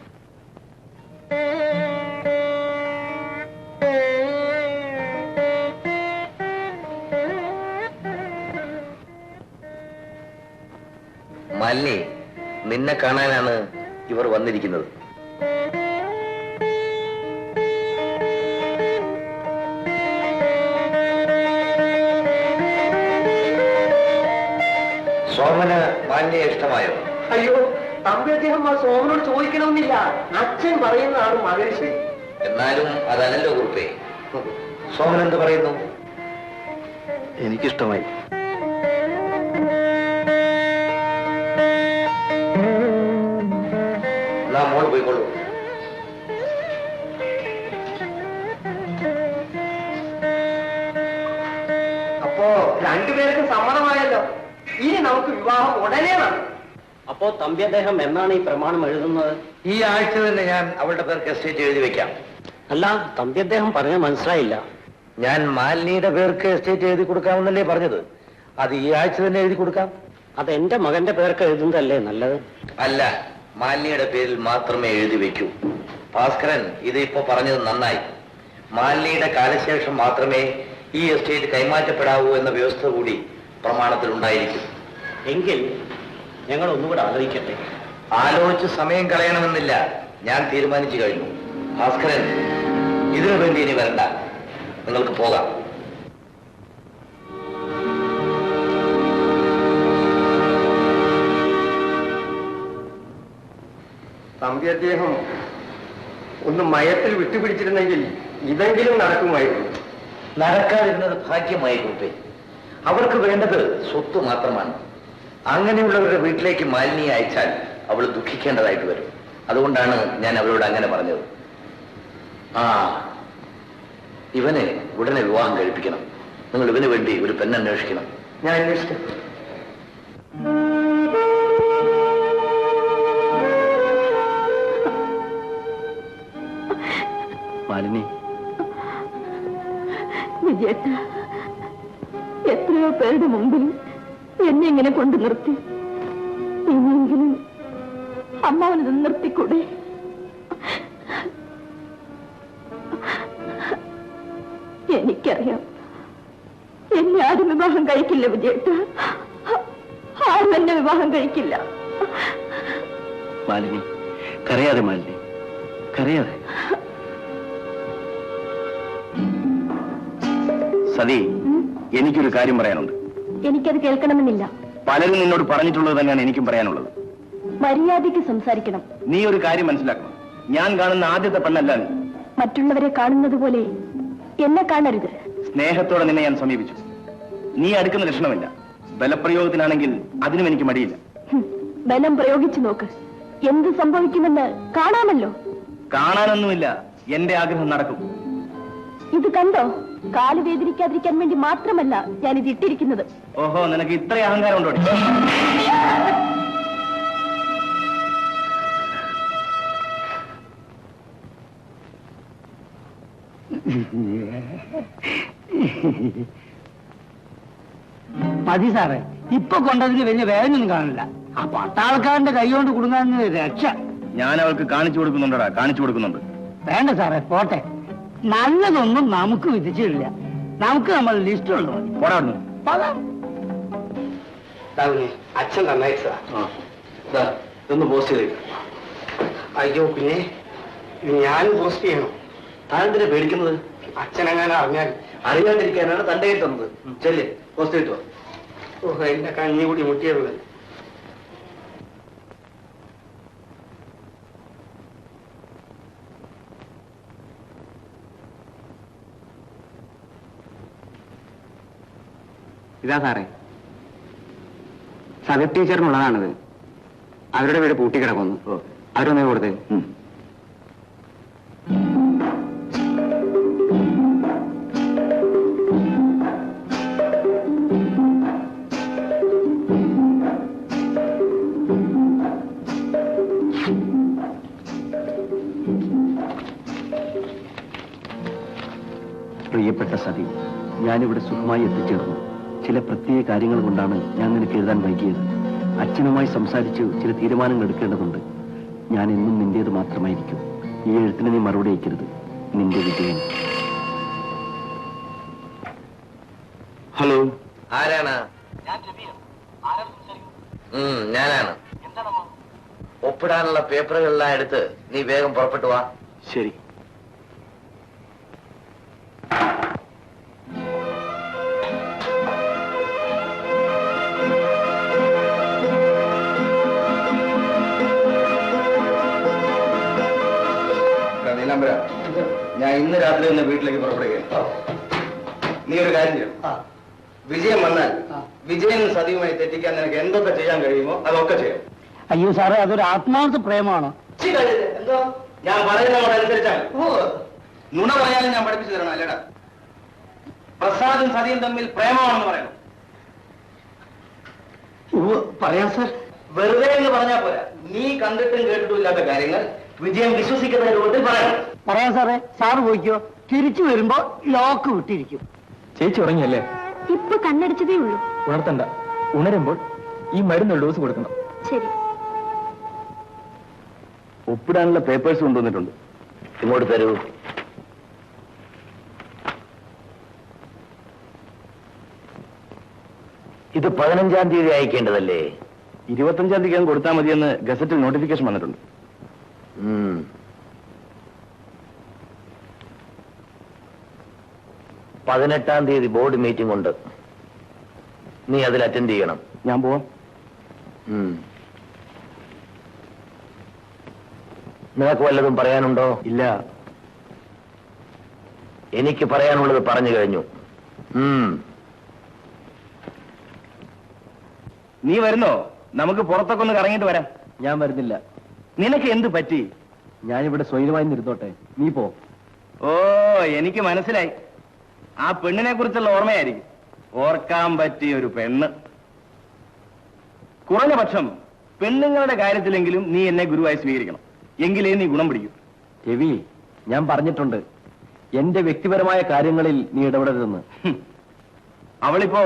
മാലിനി, നിന്നെ കാണാനാണ് ഇവർ വന്നിരിക്കുന്നത്. സോമന് മാലിന്യെ ഇഷ്ടമായോ? അയ്യോ, തമ്പി അദ്ദേഹം ആ സോമനോട് ചോദിക്കണമെന്നില്ല. അച്ഛൻ പറയുന്നതാണ് മകൻ ശരി. എന്നാലും അതല്ലല്ലോ കുറുപ്പേ. സോമൻ എന്ത് പറയുന്നു? എനിക്കിഷ്ടമായി. മോള് പോയിക്കൊള്ളൂ. അപ്പോ രണ്ടുപേർക്കും സമ്മതമായല്ലോ. ഇനി നമുക്ക് വിവാഹം ഉടനെ വേണം. അപ്പോ തമ്പി അദ്ദേഹം എന്നാണ് ഈ പ്രമാണം എഴുതുന്നത്? ഈ ആഴ്ച തന്നെ ഞാൻ അവളുടെ പേർക്ക് എസ്റ്റേറ്റ് എഴുതി വെക്കാം. അല്ല, തമ്പി അദ്ദേഹം പറഞ്ഞ മനസ്സിലായില്ല. ഞാൻ മാലിനിയുടെ പേർക്ക് എസ്റ്റേറ്റ് എഴുതി കൊടുക്കാമെന്നല്ലേ പറഞ്ഞത്? അത് ഈ ആഴ്ച തന്നെ എഴുതി കൊടുക്കാം. അത് എന്റെ മകന്റെ പേർക്ക് എഴുതുന്നതല്ലേ നല്ലത്? അല്ല, മാലിനിയുടെ പേരിൽ മാത്രമേ എഴുതി വെക്കൂ. ഭാസ്കരൻ ഇത് ഇപ്പൊ പറഞ്ഞത് നന്നായി. മാലിനിയുടെ കാലശേഷം മാത്രമേ ഈ എസ്റ്റേറ്റ് കൈമാറ്റപ്പെടാവൂ എന്ന വ്യവസ്ഥ കൂടി പ്രമാണത്തിൽ ഉണ്ടായിരിക്കും. എങ്കിൽ ഞങ്ങൾ ഒന്നുകൂടെ ആലോചിക്കട്ടെ. ആലോചിച്ച് സമയം കളയണമെന്നില്ല. ഞാൻ തീരുമാനിച്ചു കഴിഞ്ഞു. ഭാസ്കരൻ, ഇതിനു വേണ്ടി ഇനി വരണ്ട. നിങ്ങൾക്ക് പോകാം. തമ്പി അദ്ദേഹം ഒന്ന് മയത്തിൽ വിട്ടുപിടിച്ചിരുന്നെങ്കിൽ ഇതെങ്കിലും നടക്കുമായിരുന്നു. നടക്കാതിരുന്നത് ഭാഗ്യമായി കുപ്പേ. അവർക്ക് വേണ്ടത് സ്വത്ത് മാത്രമാണ്. അങ്ങനെയുള്ളവരുടെ വീട്ടിലേക്ക് മാലിന്യെ അയച്ചാൽ അവൾ ദുഃഖിക്കേണ്ടതായിട്ട് വരും. അതുകൊണ്ടാണ് ഞാൻ അവളോട് അങ്ങനെ പറഞ്ഞത്. ഇവനെ ഉടനെ വിവാഹം കഴിപ്പിക്കണം. നിങ്ങൾ ഇവന് വേണ്ടി ഒരു പെണ്ണന്വേഷിക്കണം. ഞാൻ അന്വേഷിക്കാം. മാലിനി, വിജയേട്ട, എത്രയോ പേരുടെ മുമ്പിൽ എന്നെ ഇങ്ങനെ കൊണ്ടു നിർത്തി. ഇനിയെങ്കിലും അമ്മാവനത് നിർത്തിക്കൂടെ? എനിക്കറിയാം, എന്നെ ആരും വിവാഹം കഴിക്കില്ല വിജയേട്ട. ആരും എന്നെ വിവാഹം കഴിക്കില്ല. മാലിനി, കരയാതെ മാലിനി, കരയാതെ. സതി, എനിക്കൊരു കാര്യം പറയാനുണ്ട്. എനിക്കത് കേൾക്കണമെന്നില്ല. പലരും നിന്നോട് പറഞ്ഞിട്ടുള്ളത് തന്നെയാണ് എനിക്കും പറയാനുള്ളത്. മര്യാദയ്ക്ക് സംസാരിക്കണം. നീ ഒരു കാര്യം മനസ്സിലാക്കണം. ഞാൻ കാണുന്ന ആദ്യത്തെ പെണ്ണല്ല നീ. മറ്റുള്ളവരെ കാണുന്നത് പോലെ എന്നെ കാണരുത്. സ്നേഹത്തോടെ നിന്നെ ഞാൻ സമീപിച്ചു. നീ അടുക്കുന്ന ലക്ഷണമില്ല. ബലപ്രയോഗത്തിനാണെങ്കിൽ അതിനും എനിക്ക് മടിയില്ല. ബലം പ്രയോഗിച്ചു നോക്ക്, എന്ത് സംഭവിക്കുമെന്ന് കാണാമല്ലോ. കാണാനൊന്നുമില്ല, എന്റെ ആഗ്രഹം നടക്കും. ഇത് കണ്ടോ? കാല് വേദനിക്കാതിരിക്കാൻ വേണ്ടി മാത്രമല്ല ഞാനിത് ഇട്ടിരിക്കുന്നത്. ഓഹോ, നിനക്ക് ഇത്ര അഹങ്കാരം ഉണ്ടോ? മതി സാറേ, ഇപ്പൊ കൊണ്ടതിന് വലിയ വേദനയൊന്നും കാണില്ല. ആ പട്ടാൾക്കാരന്റെ കൈ കൊണ്ട് കുടുങ്ങാൻ രക്ഷ. ഞാൻ അവൾക്ക് കാണിച്ചു കൊടുക്കുന്നുണ്ടടാ, കാണിച്ചു കൊടുക്കുന്നുണ്ട്. വേണ്ട സാറേ, പോട്ടെ. നല്ലതൊന്നും നമുക്ക് വിധിച്ചിട്ടില്ല. നമുക്ക് നമ്മൾ ലിസ്റ്റുള്ളൂ. അച്ഛൻ നന്നായിട്ടാ. ഇതൊന്ന് പോസ്റ്റ് ചെയ്തേ. അയ്യോ, പിന്നെ ഞാൻ പോസ്റ്റ് ചെയ്യണം. താനെന്തിനാ പേടിക്കുന്നത്? അച്ഛനെങ്ങനെ അറിഞ്ഞാൽ? അറിയാണ്ടിരിക്കാനാണ് തന്റെ കയ്യിൽ തന്നത്. ചെല്ലേ, പോസ്റ്റ് ചെയ്തോ. ഓഹോ, എന്റെ കഞ്ഞി കൂടി മുട്ടിയത്. ഇതാ സാറേ, സദർ ടീച്ചറിനുള്ളതാണിത്. അവരുടെ വീട് പൂട്ടിക്കിടക്കുന്നു. അവരൊന്നേ കൊടുത്തേ. പ്രിയപ്പെട്ട സതി, ഞാനിവിടെ സുഖമായി എത്തിച്ചേർന്നു. ചില പ്രത്യേക കാര്യങ്ങൾ കൊണ്ടാണ് ഞാൻ നിനക്ക് എഴുതാൻ വൈകിയത്. അച്ഛനുമായി സംസാരിച്ച് ചില തീരുമാനങ്ങൾ എടുക്കേണ്ടതുണ്ട്. ഞാൻ എന്നും നിന്റേത് മാത്രമായിരിക്കും. ഈ എഴുത്തിന് നീ മറുപടി അയക്കരുത്. നിന്റെ വിജയൻ. ഹലോ, ആരാണ്? ഞാനാണ്. ഒപ്പിടാനുള്ള പേപ്പറുകളെല്ലാം എടുത്ത് നീ വേഗം പുറപ്പെട്ടു വാ. ശരി. ഞാൻ ഇന്ന് രാത്രി തന്നെ വീട്ടിലേക്ക് പുറപ്പെടുകയാണ്. നീ ഒരു കാര്യം ചെയ്യും. വിജയം വന്നാൽ വിജയനും സതിയുമായി തെറ്റിക്കാൻ നിനക്ക് എന്തൊക്കെ ചെയ്യാൻ കഴിയുമോ അതൊക്കെ ചെയ്യും. അയ്യോ സാറേ, അതൊരു ആത്മാർത്ഥ പ്രേമമാണ്. എന്തോ ഞാൻ പറയുന്നതനുസരിച്ചാണ്. നുണ പറയാനും ഞാൻ പഠിപ്പിച്ചു തരണം അല്ലേടാ. പ്രസാദും സതിയും തമ്മിൽ പ്രേമമാണെന്ന് പറയണം. പറയാം സാർ. വെറുതെ എന്ന് പറഞ്ഞാൽ പോരാ. നീ കണ്ടിട്ടും കേട്ടിട്ടും ഇല്ലാത്ത കാര്യങ്ങൾ വിജയം വിശ്വസിക്കുന്ന രൂപത്തിൽ പറയണം. പറയാം സാറേ. സാറ് പോയിക്കോ. തിരിച്ചു വരുമ്പോ ലോക്ക് വിട്ടിരിക്കും. ചേച്ചി ഉറങ്ങിയല്ലേ? ഇപ്പൊ കണ്ണടിച്ചതേ ഉള്ളൂ. ഉണർത്തണ്ട. ഉണരുമ്പോൾ ഈ മരുന്ന് ഡോസ് കൊടുക്കണം. ശരി. ഒപ്പിടാനുള്ള പേപ്പേഴ്സ് കൊണ്ടുവന്നിട്ടുണ്ട്. ഇങ്ങോട്ട് തരൂ. ഇത് 15-ാം തീയതി അയക്കേണ്ടതല്ലേ? 25-ാം തീയതി കൊടുത്താൽ മതിയെന്ന് ഗസറ്റിൽ നോട്ടിഫിക്കേഷൻ വന്നിട്ടുണ്ട്. 18-ാം തീയതി ബോർഡ് മീറ്റിംഗ് ഉണ്ട്. നീ അതിൽ അറ്റൻഡ് ചെയ്യണം. ഞാൻ പോവാം. നിനക്ക് വല്ലതും പറയാനുണ്ടോ? ഇല്ല. എനിക്ക് പറയാനുള്ളത് പറഞ്ഞു കഴിഞ്ഞു. നീ വരുന്നോ? നമുക്ക് പുറത്തൊക്കെ ഒന്ന് കറങ്ങിയിട്ട് വരാം. ഞാൻ വരുന്നില്ല. നിനക്ക് എന്ത് പറ്റി? ഞാനിവിടെ സ്വൈരമായി നിരുന്നോട്ടെ, നീ പോ. ഓ, എനിക്ക് മനസ്സിലായി. ആ പെണ്ണിനെ കുറിച്ചുള്ള ഓർമ്മയായിരിക്കും. ഓർക്കാൻ പറ്റിയ ഒരു പെണ്ണ്. കുറഞ്ഞ പക്ഷം പെണ്ണുങ്ങളുടെ കാര്യത്തിലെങ്കിലും നീ എന്നെ ഗുരുവായി സ്വീകരിക്കണം. എങ്കിലേ നീ ഗുണം പിടിക്കും. രവി, ഞാൻ പറഞ്ഞിട്ടുണ്ട് എന്റെ വ്യക്തിപരമായ കാര്യങ്ങളിൽ നീ ഇടപെടരുതെന്ന്. അവളിപ്പോ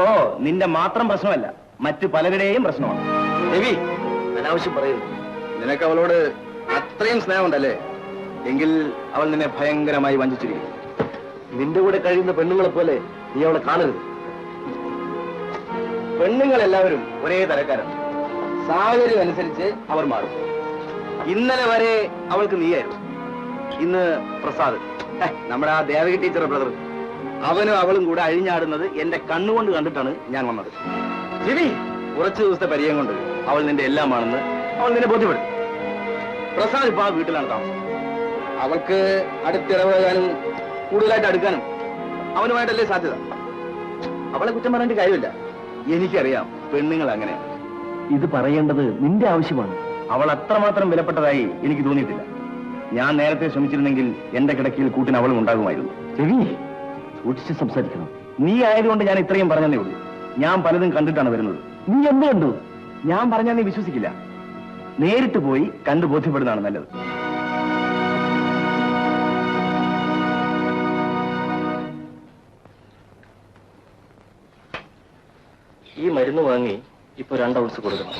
നിന്റെ മാത്രം പ്രശ്നമല്ല, മറ്റു പലരുടെയും പ്രശ്നമാണ്. രവി, അനാവശ്യം പറയരുത്. നിനക്ക് അവളോട് അത്രയും സ്നേഹമുണ്ടല്ലേ? എങ്കിൽ അവൾ നിന്നെ ഭയങ്കരമായി വഞ്ചിച്ചിരിക്കും. നിന്റെ കൂടെ കഴിയുന്ന പെണ്ണുങ്ങളെ പോലെ നീ അവളെ കാണരുത്. പെണ്ണുങ്ങൾ എല്ലാവരും ഒരേ തരക്കാരാണ്. സാഹചര്യം അനുസരിച്ച് അവർ മാറും. ഇന്നലെ വരെ അവൾക്ക് നീയായിരുന്നു, ഇന്ന് പ്രസാദ്, നമ്മുടെ ആ ദേവകി ടീച്ചറുടെ ബ്രദർ. അവനും അവളും കൂടെ അഴിഞ്ഞാടുന്നത് എന്റെ കണ്ണുകൊണ്ട് കണ്ടിട്ടാണ് ഞാൻ വന്നത്. ശരി, കുറച്ചു ദിവസത്തെ പരിചയം കൊണ്ട് അവൾ നിന്റെ എല്ലാമാണെന്ന് അവൾ നിന്നെ ബോധ്യപ്പെടും. പ്രസാദ് ഇപ്പൊ ആ വീട്ടിലാണ് താമസം. അവൾക്ക് അടുത്തിടപഴകാനും കൂടുതലായിട്ട് അടുക്കാനും അവനുമായിട്ടല്ലേ സാധ്യത. അവളെ കുറ്റം പറഞ്ഞിട്ട് കാര്യമില്ല. എനിക്കറിയാം പെണ്ണുങ്ങൾ അങ്ങനെയാണ്. ഇത് പറയേണ്ടത് നിന്റെ ആവശ്യമാണ്. അവൾ അത്രമാത്രം വിലപ്പെട്ടതായി എനിക്ക് തോന്നിയിട്ടില്ല. ഞാൻ നേരത്തെ ശ്രമിച്ചിരുന്നെങ്കിൽ എന്റെ കിടക്കയിൽ കൂട്ടിന് അവളും ഉണ്ടാകുമായിരുന്നു. രവി, സൂക്ഷിച്ച് സംസാരിക്കണം. നീ ആയതുകൊണ്ട് ഞാൻ ഇത്രയും പറഞ്ഞതേ ഉള്ളൂ. ഞാൻ പലതും കണ്ടിട്ടാണ് വരുന്നത്. നീ എന്ത് കണ്ടു? ഞാൻ പറഞ്ഞാൽ നീ വിശ്വസിക്കില്ല. നേരിട്ട് പോയി കണ്ടു ബോധ്യപ്പെടുന്നതാണ് നല്ലത്. ഈ മരുന്ന് വാങ്ങി ഇപ്പൊ 2 ഔൺസ് കൊടുക്കണം.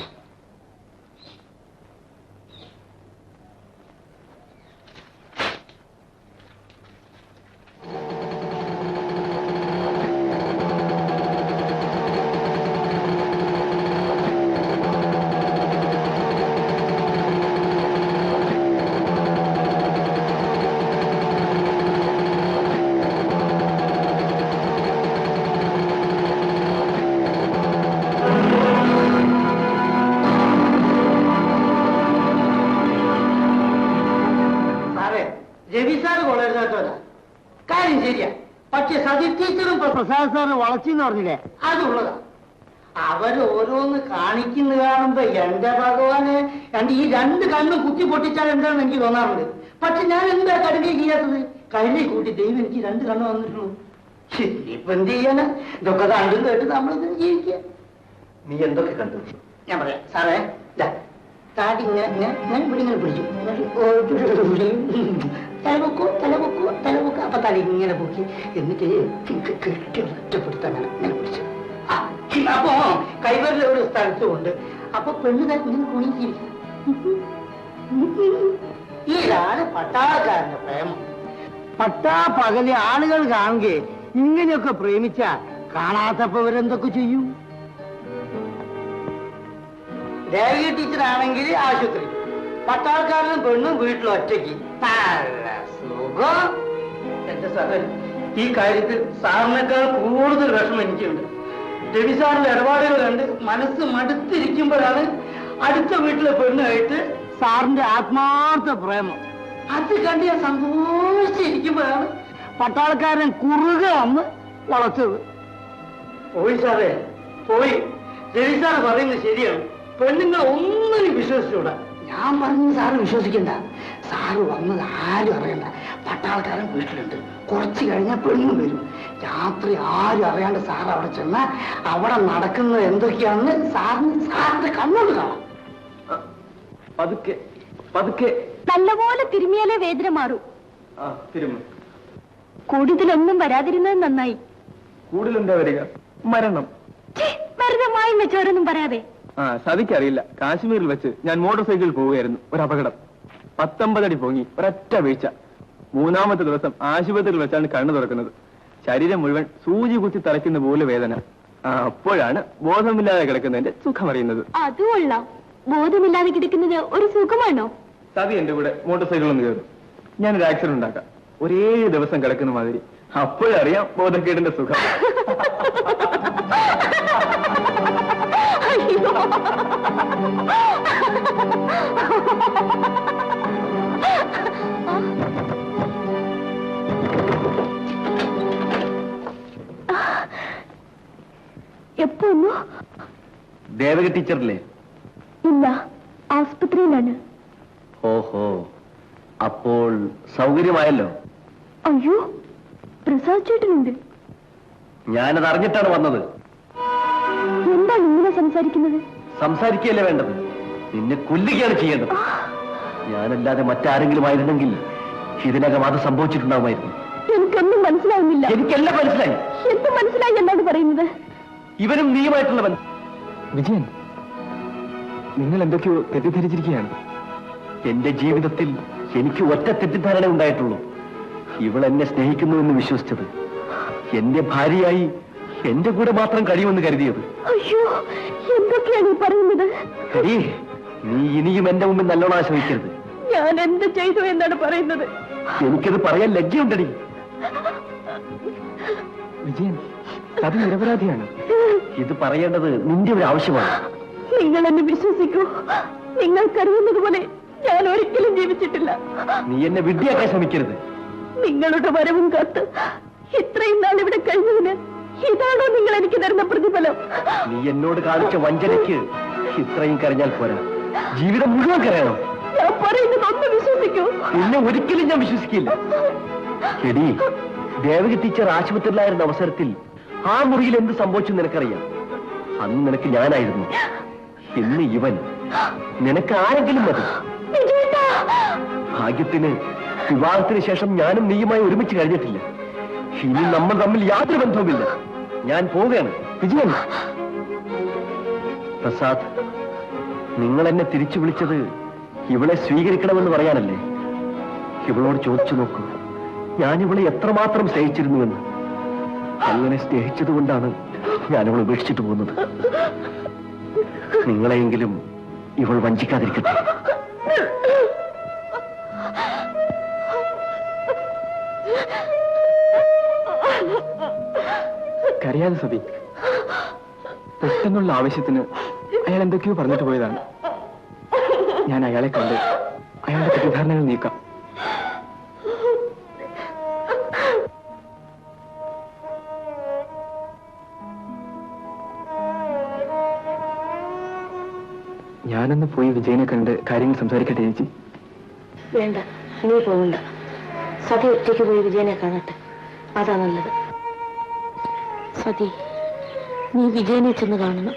രവി സാറ് കൊള്ളരുതാത്തോല കാര്യം ശരിയാ. പക്ഷെ സതി ടീച്ചറും പ്രസാദ് സാറ് വളച്ചെന്ന് പറഞ്ഞില്ലേ, അതുള്ളതാ. അവര് ഓരോന്ന് കാണിക്കുന്ന കാണുമ്പോ എന്റെ ഭഗവാന് ഈ 2 കണ്ണും കുത്തി പൊട്ടിച്ചാൽ എന്താണെന്ന് എനിക്ക് തോന്നാറുണ്ട്. പക്ഷെ ഞാൻ എന്താ കടുകை ചെയ്യാത്തത്? കരുതി കൂട്ടി ദൈവം എനിക്ക് 2 കണ്ണ് വന്നിട്ടുള്ളൂ. ഇപ്പൊ എന്ത് ചെയ്യാന്? ഇതൊക്കെ കണ്ടും കേട്ട് നമ്മളിത് ജീവിക്കുക. നീ എന്തൊക്കെ കണ്ടു? ഞാൻ പറയാം സാറേ. താടി ഇങ്ങനെ പിടിച്ചു, തലപൊക്കു. അപ്പൊ തല ഇങ്ങനെ പൊക്കി, എന്നിട്ട് കെട്ടി ഒറ്റപ്പെടുത്ത ഇങ്ങനെ പിടിച്ചു. അപ്പൊ കൈവരിൽ ഒരു സ്ഥലത്തുമുണ്ട്. അപ്പൊ പെണ്ണ് ഇങ്ങനെ കുണിച്ചിരിക്കും. ഇതാണ് പട്ടാളക്കാരന്റെ പ്രേമം. പട്ടാപ്പകല് ആളുകൾ കാണുകയെ ഇങ്ങനെയൊക്കെ പ്രേമിച്ച കാണാത്തപ്പോ ഇവരെന്തൊക്കെ ചെയ്യും? ദേവകി ടീച്ചർ ആണെങ്കിൽ ആശുപത്രി, പട്ടാൾക്കാരനും പെണ്ണും വീട്ടിൽ ഒറ്റയ്ക്ക്. നല്ല സുഖം. എന്റെ സാറേ, ഈ കാര്യത്തിൽ സാറിനേക്കാൾ കൂടുതൽ വിഷമം എനിക്കുണ്ട്. രവി സാറിന്റെ ഇടപാടുകൾ കണ്ട് മനസ്സ് മടുത്തിരിക്കുമ്പോഴാണ് അടുത്ത വീട്ടിലെ പെണ്ണുമായിട്ട് സാറിന്റെ ആത്മാർത്ഥ പ്രേമം. അത് കണ്ട് ഞാൻ സന്തോഷിച്ചിരിക്കുമ്പോഴാണ് പട്ടാൾക്കാരൻ കുറുകെ വന്ന് വളച്ചത്. പോയി സാറേ, പോയി. രവി സാർ പറയുന്നത് ശരിയാണ്. പെണ്ണുങ്ങൾ ഒന്നിനും വിശ്വസിച്ചൂടാ. ഞാൻ പറഞ്ഞു സാറ് വിശ്വസിക്കണ്ട. സാറ് വന്നത് ആരും അറിയണ്ട. പട്ടാൾക്കാരൻ വീട്ടിലുണ്ട്. കുറച്ച് കഴിഞ്ഞാൽ പെണ്ണും വരും. രാത്രി ആരും അറിയാണ്ട് സാർ അവിടെ ചെന്നാൽ അവിടെ നടക്കുന്നത് എന്തൊക്കെയാണെന്ന് സാറിന്റെ കണ്ണോട് കാണാം. പതുക്കെ പതുക്കെ. നല്ലപോലെ തിരുമിയാലേ വേദന മാറൂ. കൂടുതലൊന്നും വരാതിരുന്നത് നന്നായി. കൂടുതലെന്താ വരിക? മരണം. മരണമായി വെച്ചോരൊന്നും പറയാതെ. സതിക്കറിയില്ല. കാശ്മീരിൽ വെച്ച് ഞാൻ മോട്ടോർ സൈക്കിളിൽ പോവുകയായിരുന്നു. ഒരു അപകടം. 19 അടി പൊങ്ങി, ഒരൊറ്റ വീഴ്ച. 3-ാമത്തെ ദിവസം ആശുപത്രിയിൽ വെച്ചാണ് കണ്ണു തുറക്കുന്നത്. ശരീരം മുഴുവൻ സൂചി കുത്തി തറയ്ക്കുന്ന പോലെ വേദന. അപ്പോഴാണ് ബോധമില്ലാതെ കിടക്കുന്നതിന്റെ സുഖം അറിയുന്നത്. അതുകൊള്ളാം. ബോധമില്ലാതെ കിടക്കുന്നത് ഒരു സുഖമാണോ? സതി എന്റെ കൂടെ മോട്ടോർ സൈക്കിളൊന്ന് കയറും, ഞാനൊരു ആക്സിഡന്റ് ഉണ്ടാക്കാം. ഒരേ ദിവസം കിടക്കുന്ന മാതിരി. അപ്പോഴറിയാം ബോധക്കേടിന്റെ സുഖം. എപ്പോ? ദേവക ടീച്ചറില്ലേ? ഇല്ല, ആസ്പത്രിയിലാണ്. ഓഹോ, അപ്പോൾ സൗകര്യമായല്ലോ. അയ്യോ, പ്രസാദ് ചേട്ടനുണ്ട്. ഞാനത് അറിഞ്ഞിട്ടാണ് വന്നത്. എന്താണ് ഇങ്ങനെ സംസാരിക്കുന്നത്? സംസാരിക്കുകയല്ലേ വേണ്ടത്, നിന്നെ കൊല്ലുകയാണ് ചെയ്യേണ്ടത്. ഞാനല്ലാതെ മറ്റാരെങ്കിലും ആയിരുന്നെങ്കിൽ ഇതിനകം അത് സംഭവിച്ചിട്ടുണ്ടാവുമായിരുന്നു. എനിക്കൊന്നും മനസ്സിലാവുന്നില്ല. എനിക്കെല്ലാം മനസ്സിലായി. എന്ത് മനസ്സിലായി എന്നാണ് പറയുന്നത്? ഇവനും നീയുമായിട്ടുള്ള ബന്ധം. വിജയൻ, നിങ്ങൾ എന്തൊക്കെയോ തെറ്റിദ്ധരിച്ചിരിക്കുകയാണ്. എന്റെ ജീവിതത്തിൽ എനിക്ക് ഒറ്റ തെറ്റിദ്ധാരണ ഉണ്ടായിട്ടുള്ളൂ. ഇവൾ എന്നെ സ്നേഹിക്കുന്നുവെന്ന് വിശ്വസിച്ചത്, എന്റെ ഭാര്യയായി എന്റെ കൂടെ മാത്രം കഴിയുമെന്ന് കരുതിയത്. അയ്യോ, എന്തൊക്കെയാണ് ഈ പറയുന്നത്? നീ ഇനിയും എന്റെ മുമ്പിൽ നല്ലോണം ആശ്രയിക്കരുത്. ഞാൻ എന്ത് ചെയ്തു എന്നാണ് പറയുന്നത്? എനിക്കത് പറയാൻ ലജ്ജയുണ്ടടി. വിജയൻ, അത് നിരപരാധിയാണ്. ഇത് പറയേണ്ടത് നിന്റെ ഒരു ആവശ്യമാണ്. നിങ്ങൾ എന്നെ വിശ്വസിക്കൂ. നിങ്ങൾക്കറിയുന്നത് പോലെ ഞാൻ ഒരിക്കലും ജീവിച്ചിട്ടില്ല. നീ എന്നെ വിഡ്ഢിയാക്കാൻ ശ്രമിക്കരുത്. നിങ്ങളുടെ വരവും കാത്ത് ഇത്രയും നാൾ ഇവിടെ കഴിഞ്ഞതിന് ഇതാണോ നിങ്ങൾ എനിക്ക് തരുന്ന പ്രതിഫലം? നീ എന്നോട് കാണിച്ച വഞ്ചനയ്ക്ക് ഇത്രയും കരഞ്ഞാൽ പോരാ, ജീവിതം മുഴുവൻ കരയണം. ഞാൻ പറയുന്നത് ഒന്ന് വിശ്വസിക്കൂ. നിന്നെ ഒരിക്കലും ഞാൻ വിശ്വസിക്കില്ല. എടി, ദേവകി ടീച്ചർ ആശുപത്രിയിലായിരുന്ന അവസരത്തിൽ ആ മുറിയിൽ എന്ത് സംഭവിച്ചു നിനക്കറിയാം. അന്ന് നിനക്ക് ഞാനായിരുന്നു, ഇന്ന് ഇവൻ. നിനക്ക് ആരെങ്കിലും മതി. ഭാഗ്യത്തിന് വിവാഹത്തിന് ശേഷം ഞാനും നീയുമായി ഒരുമിച്ച് കഴിഞ്ഞിട്ടില്ല. ഇനി നമ്മൾ തമ്മിൽ യാതൊരു ബന്ധവുമില്ല. ഞാൻ പോവുകയാണ്. വിജയൻ. പ്രസാദ്, നിങ്ങൾ എന്നെ തിരിച്ചു വിളിച്ചത് ഇവളെ സ്വീകരിക്കണമെന്ന് പറയാനല്ലേ? ഇവളോട് ചോദിച്ചു നോക്കൂ, ഞാൻ ഇവളെ എത്രമാത്രം സ്നേഹിച്ചിരുന്നുവെന്ന്. അങ്ങനെ സ്നേഹിച്ചതുകൊണ്ടാണ് ഞാൻ ഇവളെ ഉപേക്ഷിച്ചിട്ട് പോകുന്നത്. നിങ്ങളെയെങ്കിലും ഇവൾ വഞ്ചിക്കാതിരിക്കട്ടെ. കരയാതെ സതി. പെട്ടെന്നുള്ള ആവശ്യത്തിന് അയാൾ എന്തൊക്കെയോ പറഞ്ഞിട്ട് പോയതാണ്. ഞാൻ അയാളെ കണ്ട് അയാളുടെ തെറ്റിദ്ധാരണകൾ നീക്കാം. ഞാനൊന്ന് പോയി വിജയനെ കണ്ട് കാര്യങ്ങൾ സംസാരിക്കട്ടെ ചേച്ചി. വേണ്ട, നീ പോകണ്ട. സതി ഒറ്റയ്ക്ക് പോയി വിജയനെ കാണട്ടെ, അതാ നല്ലത്. സതി, നീ വിജയനെ ചെന്ന് കാണണം.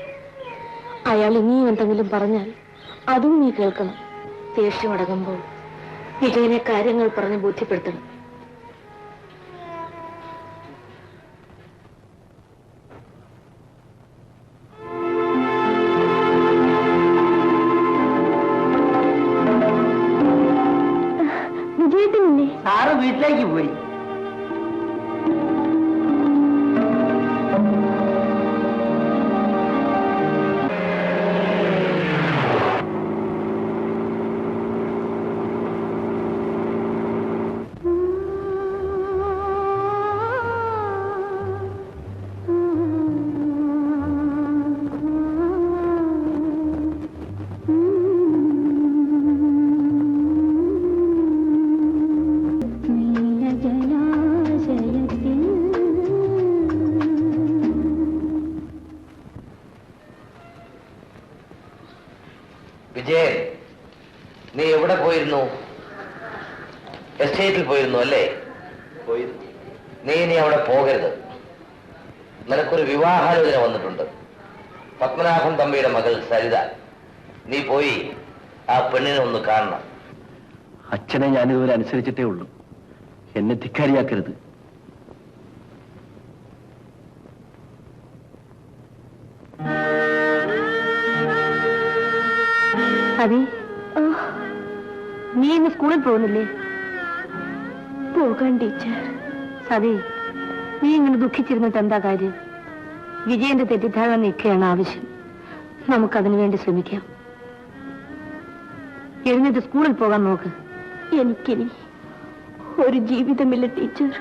അയാൾ ഇനിയും എന്തെങ്കിലും പറഞ്ഞാൽ അതും നീ കേൾക്കണം. ദേഷ്യമടങ്ങുമ്പോൾ വിജയനെ കാര്യങ്ങൾ പറഞ്ഞ് ബോധ്യപ്പെടുത്തണം. വിജയത്തിനില്ലേ? സാറ് വീട്ടിലേക്ക് പോയി. വിജയൻ, നീ എവിടെ പോയിരുന്നു? എസ്റ്റേറ്റിൽ പോയിരുന്നു അല്ലേ? പോയിരുന്നു. നീ ഇനി അവിടെ പോകരുത്. നിനക്കൊരു വിവാഹാലോചന വന്നിട്ടുണ്ട്. പത്മനാഭൻ തമ്പിയുടെ മകൾ സരിത. നീ പോയി ആ പെണ്ണിനെ ഒന്ന് കാണണം. അച്ഛനെ ഞാനിതുവരെ അനുസരിച്ചിട്ടേ ഉള്ളൂ. എന്നെ ധിക്കാരിയാക്കരുത്. സതി, നീ ഇന്ന് സ്കൂളിൽ പോകുന്നില്ലേ? പോകാൻ ടീച്ചർ. സതി, നീ ഇങ്ങനെ ദുഃഖിച്ചിരുന്നിട്ട് എന്താ കാര്യം? വിജയന്റെ തെറ്റിദ്ധാരണ നീക്കുകയാണ് ആവശ്യം. നമുക്കതിനു വേണ്ടി ശ്രമിക്കാം. എഴുന്നേറ്റ് സ്കൂളിൽ പോകാൻ നോക്ക്. എനിക്കിനി ഒരു ജീവിതമില്ല ടീച്ചർ.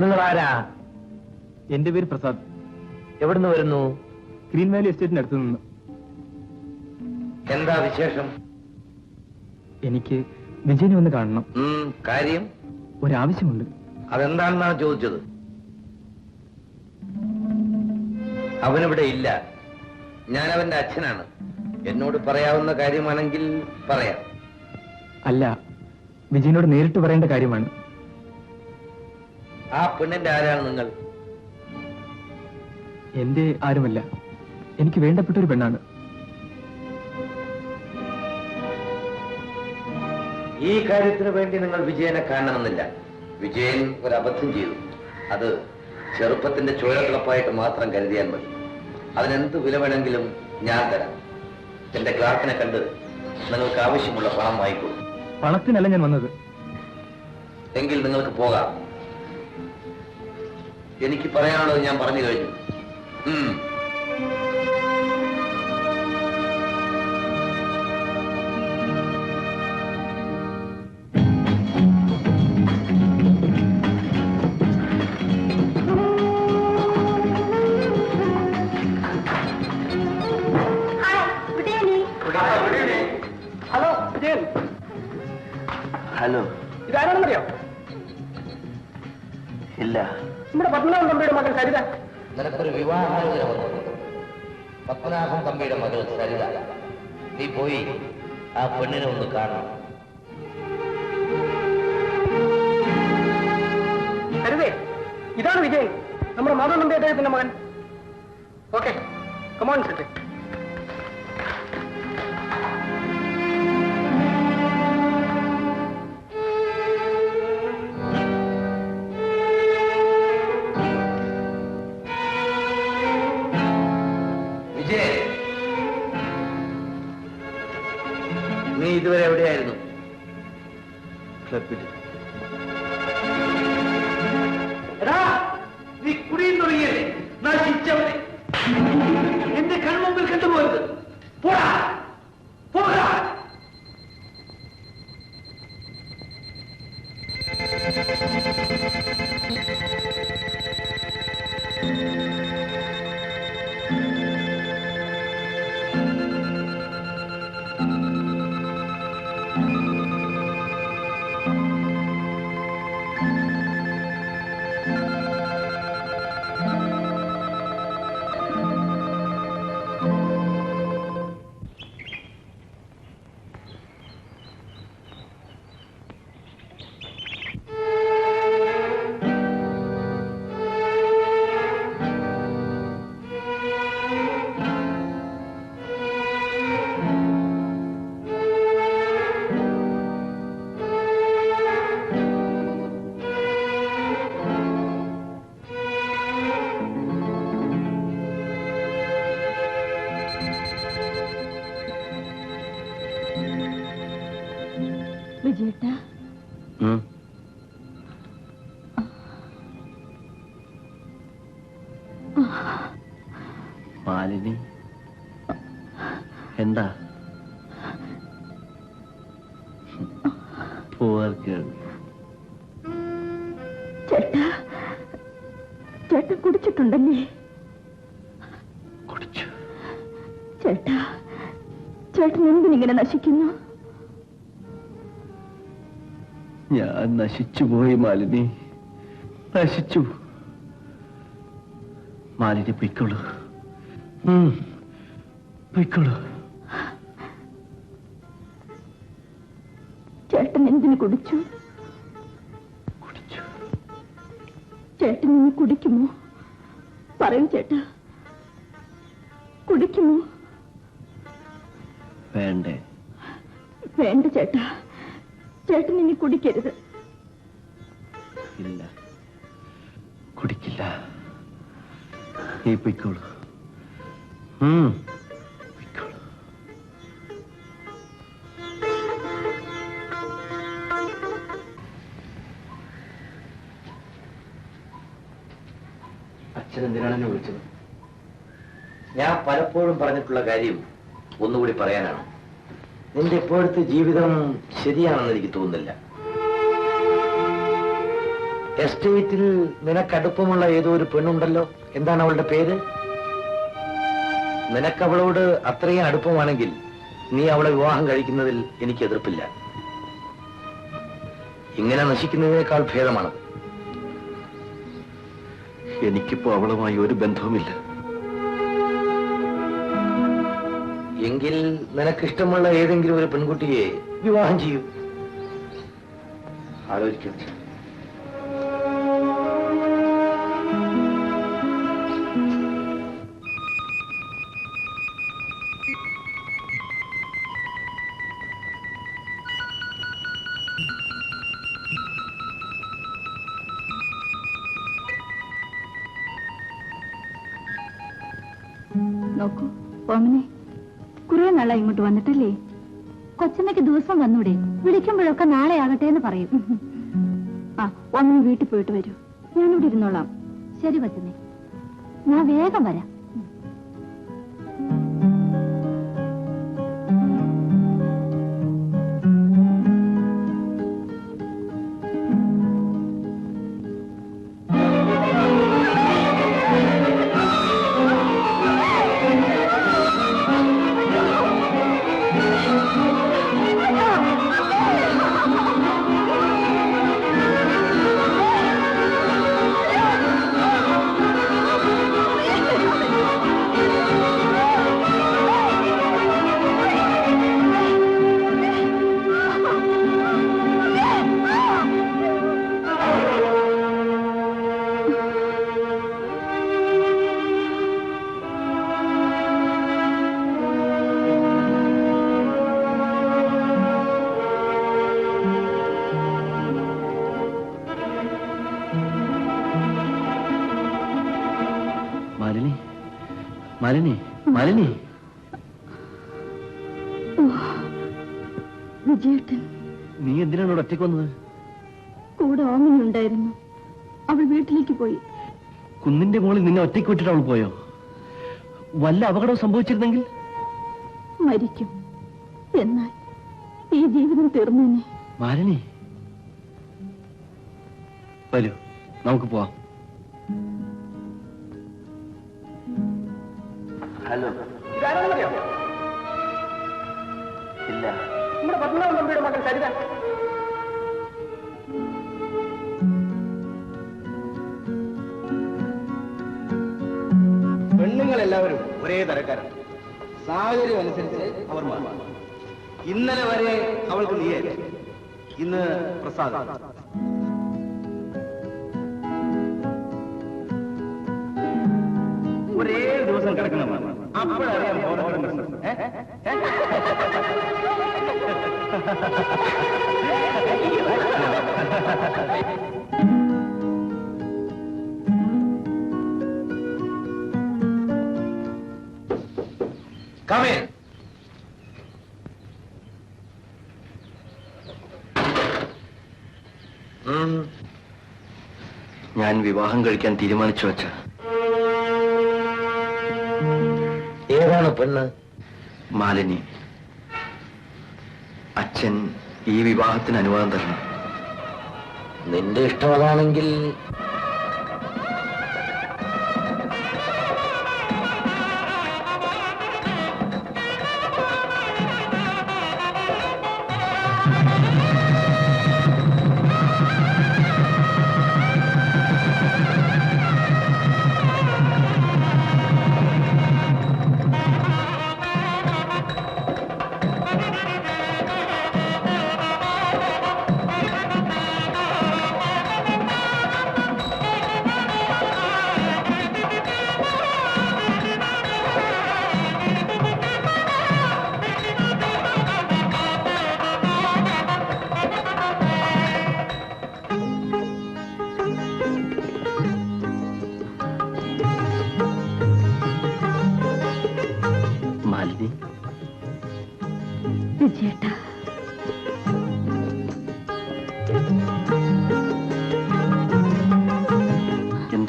നിങ്ങൾ ആരാ? എന്റെ പേര് പ്രസാദ്. എവിടുന്ന് വരുന്നു? ഗ്രീൻ വാലി എസ്റ്റേറ്റിന് അടുത്ത് നിന്ന്. എന്താ വിശേഷം? എനിക്ക് വിജയനെ ഒന്ന് കാണണം. കാര്യം? ഒരാവശ്യമുണ്ട്. അതെന്താണെന്നാണ് ചോദിച്ചത്. അവനിവിടെ ഇല്ല. ഞാൻ അവന്റെ അച്ഛനാണ്. എന്നോട് പറയാവുന്ന കാര്യമാണെങ്കിൽ പറയാം. അല്ല, വിജയനോട് നേരിട്ട് പറയേണ്ട കാര്യമാണ്. ആ പെണ്ണിന്റെ ആരാണ് നിങ്ങൾ? എന്റെ ആരുമല്ല, എനിക്ക് വേണ്ടപ്പെട്ട ഒരു പെണ്ണാണ്. ഈ കാര്യത്തിന് വേണ്ടി നിങ്ങൾ വിജയനെ കാണണമെന്നില്ല. വിജയൻ ഒരു അബദ്ധം ചെയ്തു. അത് ചെറുപ്പത്തിന്റെ ചോരക്കിളപ്പായിട്ട് മാത്രം കരുതിയാൽ മതി. അതിനെന്ത് വില വേണമെങ്കിലും ഞാൻ തരാം. എന്റെ ക്ലാർക്കിനെ കണ്ട് നിങ്ങൾക്ക് ആവശ്യമുള്ള പണം വാങ്ങിക്കോളൂ. പണത്തിനല്ല ഞാൻ വന്നത്. എങ്കിൽ നിങ്ങൾക്ക് പോകാം. എനിക്ക് പറയാനുള്ളത് ഞാൻ പറഞ്ഞു കഴിഞ്ഞു. ഹലോ വിജയൻ. ഹലോ. ഇതാരാണെന്നറിയോ? ഇല്ല. നമ്മുടെ പത്മനാഭൻ തമ്പിയുടെ മകൻ സരിത. നിനക്കൊരു വിവാഹാലോചന വന്നു. പത്മനാഭൻ തമ്പിയുടെ മകൾ സരിത. നീ പോയി ആ പെണ്ണിനെ ഒന്ന് കാണണം. സരിതേ, ഇതാണ് വിജയൻ, നമ്മുടെ മാധവൻ തമ്പി അദ്ദേഹത്തിന്റെ മകൻ. Okay, come on set. നീ ഇതുവരെ എവിടെയായിരുന്നു? ക്ലബിൽ. എടാ, നീ കുടിയിൽ തുടങ്ങിയല്ലേ? നശിച്ചവനെ എന്റെ കൺമുമ്പിൽ കണ്ടുപോയത്. പോടാ, പോടാ. വിജയേട്ടാ, മാലിനി, എന്താ? ചേട്ടാ, ചേട്ടൻ കുടിച്ചിട്ടുണ്ടല്ലേ? കുടിച്ചു. ചേട്ടാ, ചേട്ടൻ എന്തിനിങ്ങനെ നശിക്കുന്നു? ഞാൻ നശിച്ചുപോയി മാലിനി, നശിച്ചു. മാലിനി പൊയ്ക്കോളൂ, പൊയ്ക്കോളൂ. ചേട്ടൻ എന്തിനു കുടിച്ചു? കുടിച്ചു. ചേട്ടൻ ഇനി കുടിക്കുമോ? പറയൂ ചേട്ടാ, കുടിക്കുമോ? വേണ്ടേ? വേണ്ട ചേട്ടാ, ചേട്ടൻ ഇനി കുടിക്കരുത്. ഇല്ല, കുടിക്കില്ല. നീ പൊയ്ക്കോളൂ. പൊയ്ക്കോളൂ. അച്ഛൻ എന്തിനാണ് എന്നെ വിളിച്ചത്? ഞാൻ പലപ്പോഴും പറഞ്ഞിട്ടുള്ള കാര്യം ഒന്നുകൂടി പറയാനാണ്. നിന്റെ ഇപ്പോഴത്തെ ജീവിതം ശരിയാണെന്ന് എനിക്ക് തോന്നുന്നില്ല. എസ്റ്റേറ്റിൽ നിനക്കടുപ്പമുള്ള ഏതോ ഒരു പെണ്ണുണ്ടല്ലോ, എന്താണ് അവളുടെ പേര്? നിനക്കവളോട് അത്രയും അടുപ്പമാണെങ്കിൽ നീ അവളെ വിവാഹം കഴിക്കുന്നതിൽ എനിക്ക് എതിർപ്പില്ല. ഇങ്ങനെ നശിക്കുന്നതിനേക്കാൾ ഭേദമാണത്. എനിക്കിപ്പോ അവളുമായി ഒരു ബന്ധവുമില്ല. എങ്കിൽ നിനക്കിഷ്ടമുള്ള ഏതെങ്കിലും ഒരു പെൺകുട്ടിയെ വിവാഹം ചെയ്യൂ. ആലോചിക്കും. നോക്കൂ ഓമനെ, കുറെ നാളായി ഇങ്ങോട്ട് വന്നിട്ടല്ലേ? കൊച്ചമ്മയ്ക്ക് ദിവസം വന്നൂടെ? വിളിക്കുമ്പോഴൊക്കെ നാളെ ആകട്ടെ എന്ന് പറയും. ആ, ഓമനെ വീട്ടിൽ പോയിട്ട് വരൂ. ഞാനിവിടെ ഇരുന്നോളാം. ശരി കൊച്ചമ്മേ, ഞാൻ വേഗം വരാം. മാലിനി, മാലിനി. വിജയേട്ടൻ, നീ എന്തിനാണ് ഇവിടെ ഒറ്റയ്ക്ക് വന്നത്? കൂടെ ഓമനി ഉണ്ടായിരുന്നു. അവൾ വീട്ടിലേക്ക് പോയി. കുന്നിന്റെ മുകളിൽ നിന്നെ ഒറ്റയ്ക്ക് വിട്ടിട്ട് അവൾ പോയോ? വല്ല അപകടവും സംഭവിച്ചിരുന്നെങ്കിൽ? മരിക്കും. എന്നാൽ ഈ ജീവിതം തീർന്നേനെ. മാലിനി, വരൂ, നമുക്ക് പോവാം. ഹലോ. ഇതാരാണെന്നറിയാമോ? ഇല്ല. നമ്മുടെ പത്മനാഭൻ തമ്പിയുടെ മകൻ സരിത. പെണ്ണുങ്ങളെല്ലാവരും ഒരേ തരക്കാരാണ്. സാഹചര്യം അനുസരിച്ച് അവർ മാറും. ഇന്നലെ വരെ അവൾക്ക് നീയായിരുന്നു, ഇന്ന് പ്രസാദ്. ഒരേ ദിവസം കിടക്കണമെന്ന് അപ്പോഴറിയാം. Come in. ഞാൻ വിവാഹം കഴിക്കാൻ തീരുമാനിച്ചു വച്ച. ഏതാണ് പെണ്ണ്? മാലിനി. അച്ഛൻ ഈ വിവാഹത്തിന് അനുവാദം തരണം. നിന്റെ ഇഷ്ടം അതാണെങ്കിൽ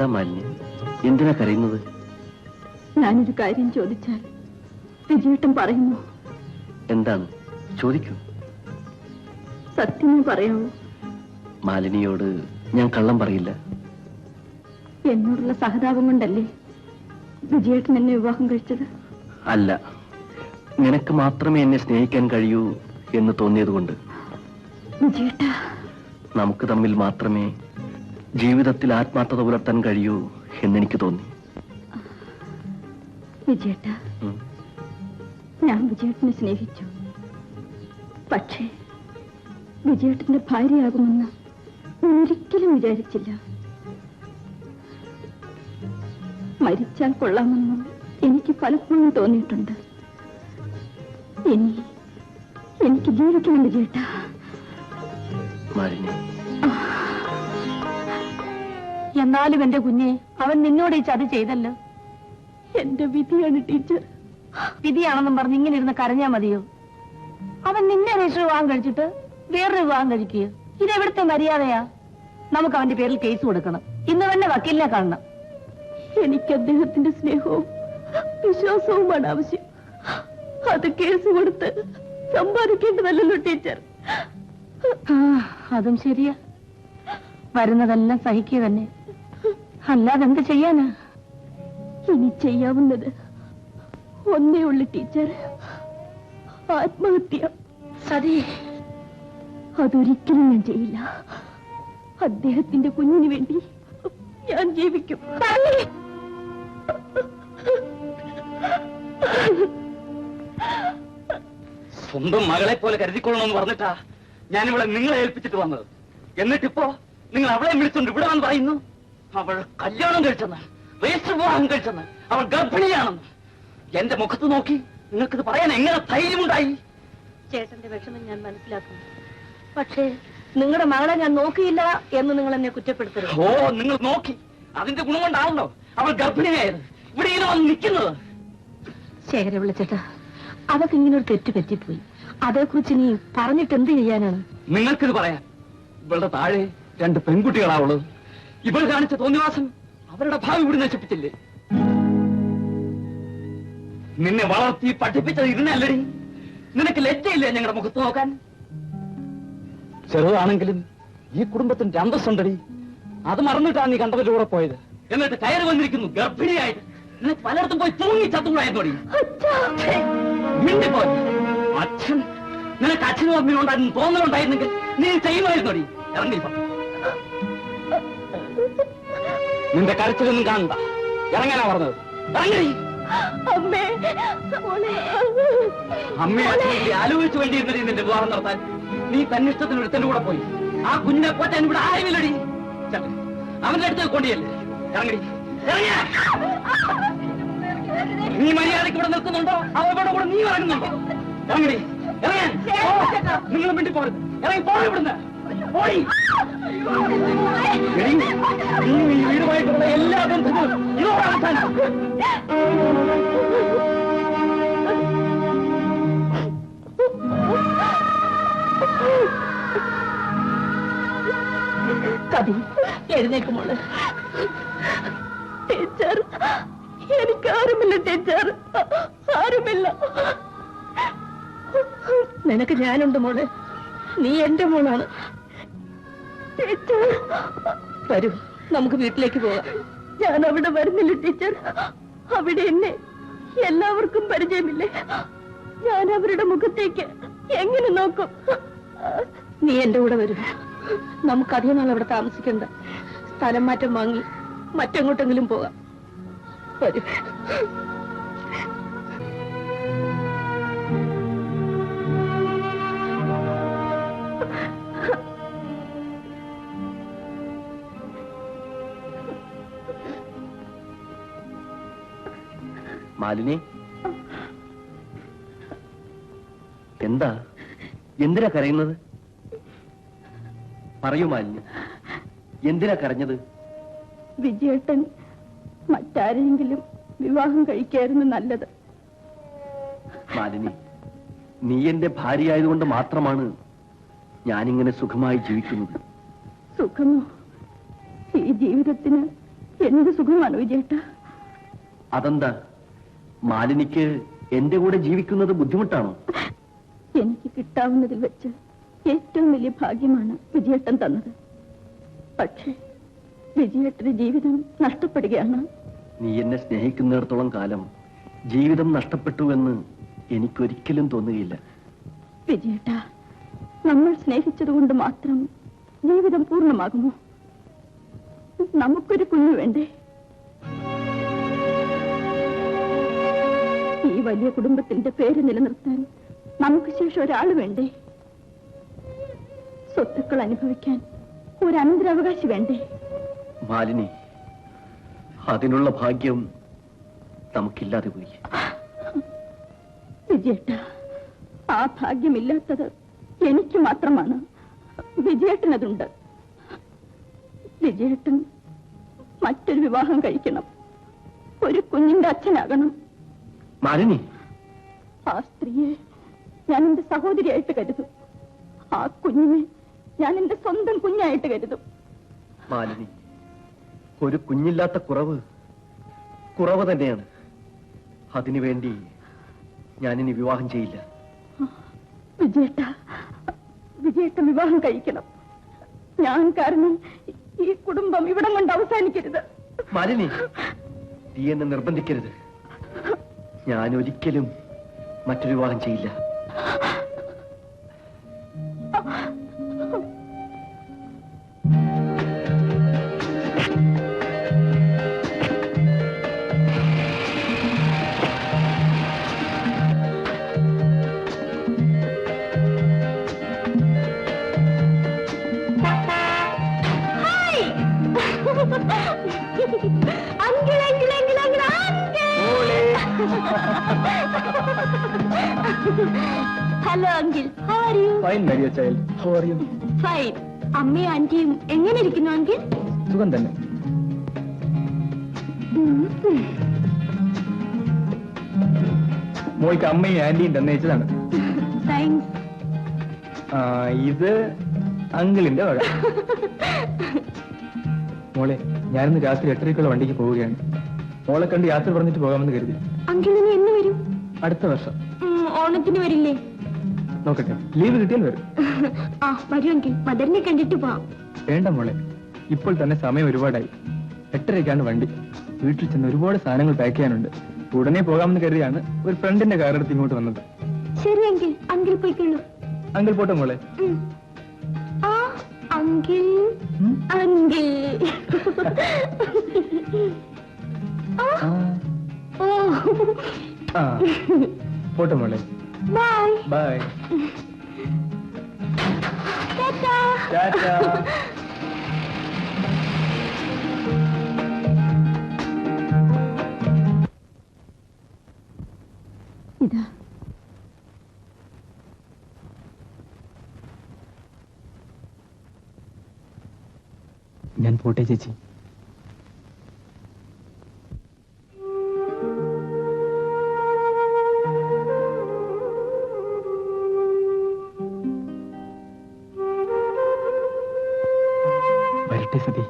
എന്താ മാലിന്യ, എന്തിനാ കരയുന്നത്? ഞാനൊരു കാര്യം ചോദിച്ചാൽ വിജയേട്ടൻ പറയുന്നു. എന്താണ്? ചോദിക്കൂ. സത്യമേ പറയാവൂ. മാലിനിയോട് ഞാൻ കള്ളം പറയില്ല. എന്നോടുള്ള സഹതാപം കൊണ്ടല്ലേ വിജയേട്ടൻ എന്നെ വിവാഹം കഴിച്ചത്? അല്ല, നിനക്ക് മാത്രമേ എന്നെ സ്നേഹിക്കാൻ കഴിയൂ എന്ന് തോന്നിയതുകൊണ്ട്. വിജയേട്ട, നമുക്ക് തമ്മിൽ മാത്രമേ ജീവിതത്തിൽ ആത്മാർത്ഥത പുലർത്താൻ കഴിയൂ എന്നെനിക്ക് തോന്നി. വിജയേട്ട, ഞാൻ വിജയേട്ടനെ സ്നേഹിച്ചു. പക്ഷേ വിജയേട്ടന്റെ ഭാര്യയാകുമെന്ന് ഒരിക്കലും വിചാരിച്ചില്ല. മരിച്ചാൽ കൊള്ളാമെന്നും എനിക്ക് പലപ്പോഴും തോന്നിയിട്ടുണ്ട്. എനിക്ക് ജീവിക്കണം വിജയേട്ട. മാലിനി, എന്നാലും എന്റെ കുഞ്ഞെ, അവൻ നിന്നോട് ഈ ചതി ചെയ്തല്ലോ. എന്റെ വിധിയാണ് ടീച്ചർ. വിധിയാണെന്നും പറഞ്ഞ് ഇങ്ങനെ ഇരുന്ന് കരഞ്ഞാ മതിയോ? അവൻ നിന്നെ രജിസ്റ്റർ വിവാഹം കഴിച്ചിട്ട് വേറൊരു വിവാഹം കഴിക്കുക, ഇതെവിടുത്തെ മര്യാദയാ? നമുക്ക് അവന്റെ പേരിൽ കേസ് കൊടുക്കണം. ഇന്ന് തന്നെ വക്കീലിനെ കാണണം. എനിക്ക് അദ്ദേഹത്തിന്റെ സ്നേഹവും വിശ്വാസവുമാണ് ആവശ്യം. അത് കേസ് കൊടുത്ത് സമ്പാദിക്കേണ്ടതല്ലോ ടീച്ചർ. അതും ശരിയാ. വരുന്നതെല്ലാം സഹിക്കുക തന്നെ, അല്ലാതെ എന്ത് ചെയ്യാനാ? ഇനി ചെയ്യാവുന്നത് ഒന്നേ ഉള്ളു ടീച്ചർ, ആത്മഹത്യ. സതി, അതൊരിക്കലും ഞാൻ ചെയ്യില്ല. അദ്ദേഹത്തിന്റെ കുഞ്ഞിന് വേണ്ടി ഞാൻ ജീവിക്കും. സ്വന്തം മകളെ പോലെ കരുതിക്കൊള്ളണമെന്ന് പറഞ്ഞിട്ടാ ഞാനിവിടെ നിങ്ങളെ ഏൽപ്പിച്ചിട്ട് വന്നത്. എന്നിട്ടിപ്പോ നിങ്ങൾ അവളെ വിളിച്ചോണ്ട് ഇവിടെ വന്ന് പറയുന്നു അവൾ കല്യാണം കഴിച്ചെന്ന്, രജിസ്റ്റർ വിവാഹം കഴിച്ചെന്ന്, അവൾ ഗർഭിണിയാണെന്ന്. എന്റെ മുഖത്ത് നോക്കി നിങ്ങൾക്കിത് പറയാൻ എങ്ങനെ ധൈര്യമുണ്ടായി? ചേട്ടന്റെ വിഷമം ഞാൻ മനസ്സിലാക്കുന്നു. പക്ഷേ നിങ്ങളുടെ മകളെ ഞാൻ നോക്കിയില്ല എന്ന് നിങ്ങൾ എന്നെ കുറ്റപ്പെടുത്തരുത്. ഓ, നിങ്ങൾ നോക്കി, അതിന്റെ ഗുണം കൊണ്ടാണല്ലോ അവൾ ഗർഭിണിയായത്, ഇവിടെ ഇങ്ങനെ വന്ന് നിൽക്കുന്നത്. ശേഖര വിളിച്ചിട്ട് അതൊക്കെ ഇങ്ങനെ ഒരു തെറ്റ് പറ്റിപ്പോയി. അതേക്കുറിച്ച് നീ പറഞ്ഞിട്ട് എന്ത് ചെയ്യാനാണ്? നിങ്ങൾക്കിത് പറയാം. ഇവളുടെ താഴെ 2 പെൺകുട്ടികളാവുള്ളത്. ഇവൾ കാണിച്ച തോന്നിവാസം അവരുടെ ഭാവി ഇവിടെ നശിപ്പിച്ചില്ലേ? നിന്നെ വളർത്തി പഠിപ്പിച്ചത് ഇതിനല്ലടി. നിനക്ക് ലജ്ജയില്ലേ ഞങ്ങളുടെ മുഖത്ത് നോക്കാൻ? ചെറുതാണെങ്കിലും ഈ കുടുംബത്തിന്റെ അന്തസ്സുണ്ടടി. അത് മറന്നിട്ടാണ് നീ കണ്ടവരുടെ കൂടെ പോയത്. എന്നിട്ട് കയറി വന്നിരിക്കുന്നു ഗർഭിണിയായിട്ട്. നിനക്ക് പലയിടത്തും പോയി തൂങ്ങി ചത്തുകൂടായിരുന്നോടി. മിണ്ടിപ്പോയി. അച്ഛൻ, നിനക്ക് അച്ഛനും അമ്മയും ഉണ്ടായിരുന്നു തോന്നലുണ്ടായിരുന്നെങ്കിൽ നീ ചെയ്യുമായിരുന്നോടി. ഇറങ്ങിപ്പോ. നിന്റെ കരച്ചിലൊന്നും കാണണ്ട. ഇറങ്ങാനാ പറഞ്ഞത്. ഇറങ്ങി. അമ്മയെ അച്ഛനെ ആലോചിച്ചു വേണ്ടിയിരുന്നടി നിന്റെ വിവാഹം നടത്താൻ. നീ തന്നിഷ്ടത്തിന് ഒരുത്തന്റെ കൂടെ പോയി. ആ കുഞ്ഞിനെ പോറ്റാൻ ഇവിടെ ആരുമില്ലടി. അവന്റെ അടുത്ത് കൊണ്ടിയല്ലേ. ഇറങ്ങടി. ഇറങ്ങിയ നീ മര്യാദയ്ക്ക് ഇവിടെ നിൽക്കുന്നുണ്ടോ? അവരുടെ കൂടെ നീ ഇറങ്ങുന്നുണ്ടോ? ഇറങ്ങടി. ഇറങ്ങാൻ നിങ്ങൾ വേണ്ടി പോരുത്. ഇറങ്ങി പോയി ഇവിടുന്ന്. പോയി. നീ ഈ വീടുമായിട്ടുള്ള എല്ലാ ബന്ധങ്ങളും ഇതോടെ അവസാനം. കതി, എഴുന്നേക്കുമോള്. ടീച്ചർ, എനിക്ക് ആരുമില്ല ടീച്ചർ, ആരുമില്ല. നിനക്ക് ഞാനുണ്ട് മോള്. നീ എന്റെ മോളാണ്. ടീച്ചർ, വരൂ, നമുക്ക് വീട്ടിലേക്ക് പോകാം. ഞാൻ അവിടെ വരുന്നില്ല ടീച്ചർ. അവിടെ എന്നെ എല്ലാവർക്കും പരിചയമില്ലേ. ഞാൻ അവരുടെ മുഖത്തേക്ക് എങ്ങനെ നോക്കും? നീ എന്റെ കൂടെ വരൂ. നമുക്കധികം നാൾ അവിടെ താമസിക്കണ്ട. സ്ഥലം മാറ്റം വാങ്ങി മറ്റെങ്ങോട്ടെങ്കിലും പോകാം. വരൂ. മാലിനി, എന്താ? എന്തിനാ കരയുന്നത്? പറയൂ മാലിനി, എന്തിനാ കരഞ്ഞത്? വിജയേട്ടൻ മറ്റാരെങ്കിലും വിവാഹം കഴിക്കായിരുന്നു നല്ലത്. മാലിനി, നീ എന്റെ ഭാര്യയായതുകൊണ്ട് മാത്രമാണ് ഞാനിങ്ങനെ സുഖമായി ജീവിക്കുന്നത്. സുഖമോ? ഈ ജീവിതത്തിന് എന്ത് സുഖമാണ് വിജയേട്ട. അതെന്താ, മാലിനിക്ക് എന്റെ കൂടെ ജീവിക്കുന്നത് ബുദ്ധിമുട്ടാണോ? എനിക്ക് കിട്ടാവുന്നതിൽ വെച്ച് ഏറ്റവും വലിയ ഭാഗ്യമാണ് വിജയേട്ടൻ തന്നത്. പക്ഷേ വിജയേട്ടന്റെ ജീവിതം നഷ്ടപ്പെടുകയാണ്. നീ എന്നെ സ്നേഹിക്കുന്നിടത്തോളം കാലം ജീവിതം നഷ്ടപ്പെട്ടു എന്ന് എനിക്കൊരിക്കലും തോന്നുകയില്ല. വിജയേട്ട, നമ്മൾ സ്നേഹിച്ചതുകൊണ്ട് മാത്രം ജീവിതം പൂർണ്ണമാകുമോ? നമുക്കൊരു കുഞ്ഞു വേണ്ടേ? ഈ വലിയ കുടുംബത്തിന്റെ പേര് നിലനിർത്താൻ നമുക്ക് ശേഷം ഒരാൾ വേണ്ടേ? സ്വത്തുക്കൾ അനുഭവിക്കാൻ ഒരു അനന്തരാവകാശി വേണ്ടേ? മാലിനി, അതിനുള്ള ഭാഗ്യം നമുക്കില്ലാതെ പോയി. വിജയേട്ട, ആ ഭാഗ്യമില്ലാത്തത് എനിക്ക് മാത്രമാണ്. വിജയേട്ടനതുണ്ട്. വിജയേട്ടൻ മറ്റൊരു വിവാഹം കഴിക്കണം, ഒരു കുഞ്ഞിന്റെ അച്ഛനാകണം. മാലിനി, ആ സ്ത്രീയെ ഞാൻ എന്റെ സഹോദരിയായിട്ട് കരുതും. ആ കുഞ്ഞിനെ ഞാൻ എന്റെ സ്വന്തം കുഞ്ഞായിട്ട് കരുതും. മാലിനി, ഒരു കുഞ്ഞില്ലാത്ത കുറവ് തന്നെയാണ്. അതിനുവേണ്ടി ഞാനിനി വിവാഹം ചെയ്യില്ല. വിജയേട്ടൻ വിവാഹം കഴിക്കണം. ഞാൻ കാരണം ഈ കുടുംബം ഇവിടം കൊണ്ട് അവസാനിക്കരുത്. മാലിനി, നീ എന്നെ നിർബന്ധിക്കരുത്. ഞാൻ ഒരിക്കലും മറ്റൊരു വിവാഹം ചെയ്യില്ല. Hello uncle, how are you? Fine my dear child, how are you? Fine. അമ്മയും ആന്റിയും എങ്ങനെ ഇരിക്കുന്നു അങ്കിൾ? സുഖം തന്നെ. മോൾക്ക് അമ്മയും ആന്റിയും തന്നയച്ചതാണ്. താങ്ക്സ്. ഇത് അങ്കിളിന്റെ വക. മോളെ, ഞാനിന്ന് രാത്രി 8:30 വണ്ടിക്ക് പോവുകയാണ്. മോളെ കണ്ട് യാത്ര പറഞ്ഞിട്ട് പോകാമെന്ന് കരുതി. അങ്കിൾ ഇനി എന്ന് വരും? അടുത്ത വർഷം. ഓണത്തിന് വരില്ലേ? നോക്കട്ടെ, ലീവ് കിട്ടിയാൽ വരും. ആ വരൂ അങ്കിൾ, മദറിനെ കണ്ടിട്ട് പോവാം. വേണ്ട മോളെ, ഇപ്പോൾ തന്നെ സമയം ഒരുപാടായി. 8:30 വണ്ടി. വീട്ടിൽ ചെന്ന് ഒരുപാട് സാധനങ്ങൾ പാക്ക് ചെയ്യാനുണ്ട്. ഉടനെ പോകാമെന്ന് കരുതിയാണ് ഒരു ഫ്രണ്ടിന്റെ കാറെടുത്ത് ഇങ്ങോട്ട് വന്നത്. ശരി അങ്കിൾ, അങ്കിൾ പോയിക്കൊള്ളൂ. അങ്കിൾ പോട്ടെ മോളെ. ആ അങ്കിൾ, അങ്കിൾ. പോട്ടെ മോളെ. Bye bye. ടാറ്റാ. ടാറ്റാ. ഇതാ ഞാൻ പോട്ടെ ചേച്ചി. വരട്ടെ സതി.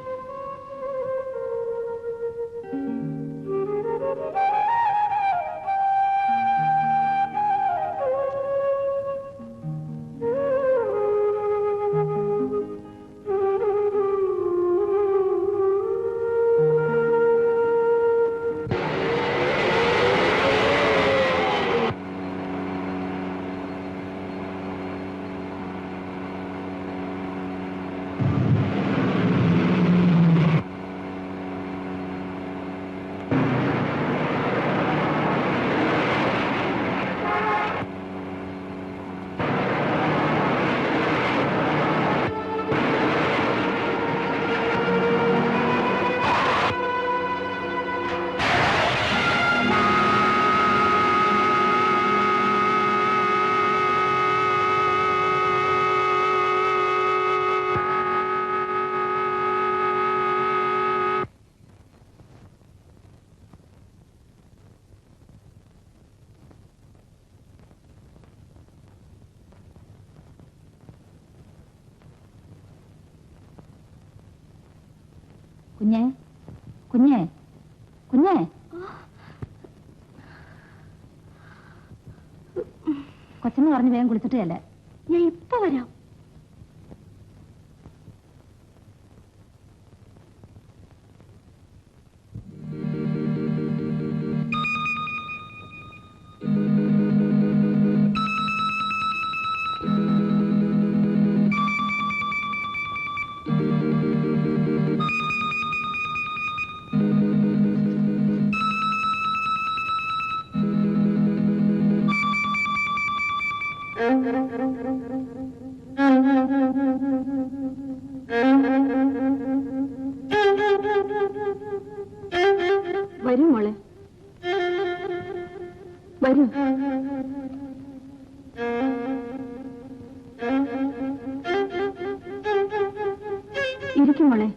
കുഞ്ഞേ കുഞ്ഞേ, കൊച്ചമ്മ പറഞ്ഞ് വേഗം കുളിച്ചിട്ടല്ലേ? ഞാൻ ഇപ്പൊ വരാം. വരൂ മോളെ, വരൂ. ഇരിക്കും മോളെ.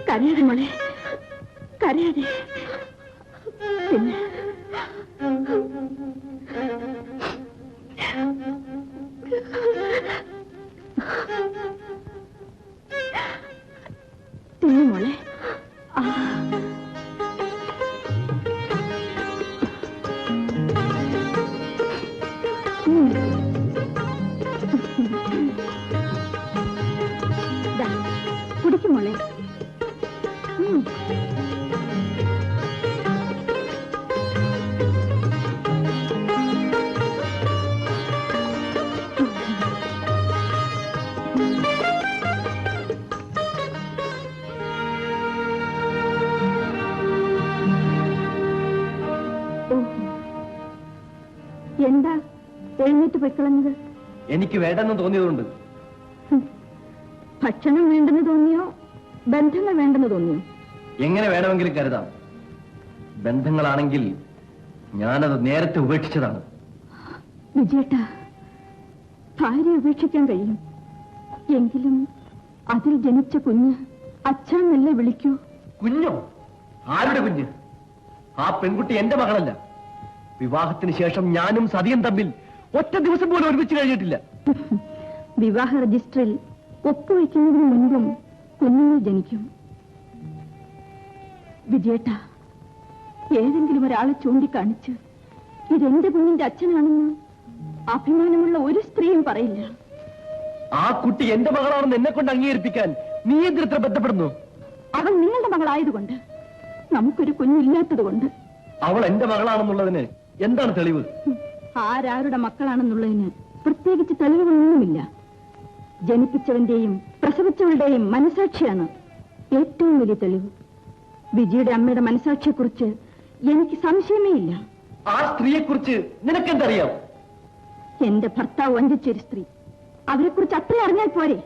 കരയാതെ മോളെ, കരയാതെ. പിന്നെ തിന്നു മോളെ. കുടിക്കും മോളെ. എന്താ എഴുന്നേറ്റ് പൊയ്ക്കളഞ്ഞത്? എനിക്ക് വേണ്ടെന്ന് തോന്നിയതുകൊണ്ട്. ഭക്ഷണം വേണ്ടെന്ന് തോന്നിയോ, ബന്ധങ്ങൾ വേണ്ടെന്ന് തോന്നിയോ? എങ്ങനെ വേണമെങ്കിലും കരുതാം. ബന്ധങ്ങളാണെങ്കിൽ ഞാനത് നേരത്തെ ഉപേക്ഷിച്ചതാണ്. വിജയേട്ടാ, ഭാര്യ ഉപേക്ഷിക്കാൻ കഴിയും, എങ്കിലും അതിൽ ജനിച്ച കുഞ്ഞ് അച്ഛനല്ലേ വിളിക്കൂ. കുഞ്ഞോ? ആരുടെ കുഞ്ഞ്? ആ പെൺകുട്ടി എന്റെ മകളല്ല. വിവാഹത്തിന് ശേഷം ഞാനും സതിയും തമ്മിൽ ഒറ്റ ദിവസം പോലും ഒരുമിച്ച് കഴിഞ്ഞിട്ടില്ല. വിവാഹ രജിസ്റ്ററിൽ ഒപ്പുവയ്ക്കുന്നതിന് മുൻപും കുഞ്ഞുങ്ങൾ ജനിക്കും. വിജയേട്ട, ഏതെങ്കിലും ഒരാളെ ചൂണ്ടിക്കാണിച്ച് ഇതെന്റെ കുഞ്ഞിന്റെ അച്ഛനാണെന്ന് അഭിമാനമുള്ള ഒരു സ്ത്രീയും പറയില്ല. ആ കുട്ടി എന്റെ മകളാണെന്ന് എന്നെ കൊണ്ട് അംഗീകരിപ്പിക്കാൻ നീ എന്തിത്ര ബന്ധപ്പെടുന്നു? അവൻ നിങ്ങളുടെ മകളായതുകൊണ്ട്, നമുക്കൊരു കുഞ്ഞില്ലാത്തതുകൊണ്ട്. അവൾ എന്റെ മകളാണെന്നുള്ളതിന് എന്താണ് തെളിവ്? ആരാരുടെ മക്കളാണെന്നുള്ളതിന് പ്രത്യേകിച്ച് തെളിവുകളൊന്നുമില്ല. ജനിപ്പിച്ചവന്റെയും പ്രസവിച്ചവളുടെയും മനസാക്ഷിയാണ് ഏറ്റവും വലിയ തെളിവ്. വിജിയുടെ അമ്മയുടെ മനസാക്ഷിയെക്കുറിച്ച് എനിക്ക് സംശയമേ ഇല്ല. ആ സ്ത്രീയെക്കുറിച്ച് നിനക്കെന്തറിയാം? എന്റെ ഭർത്താവ് വഞ്ചിച്ചൊരു സ്ത്രീ, അവരെക്കുറിച്ച് അത്ര അറിഞ്ഞാൽ പോരെ?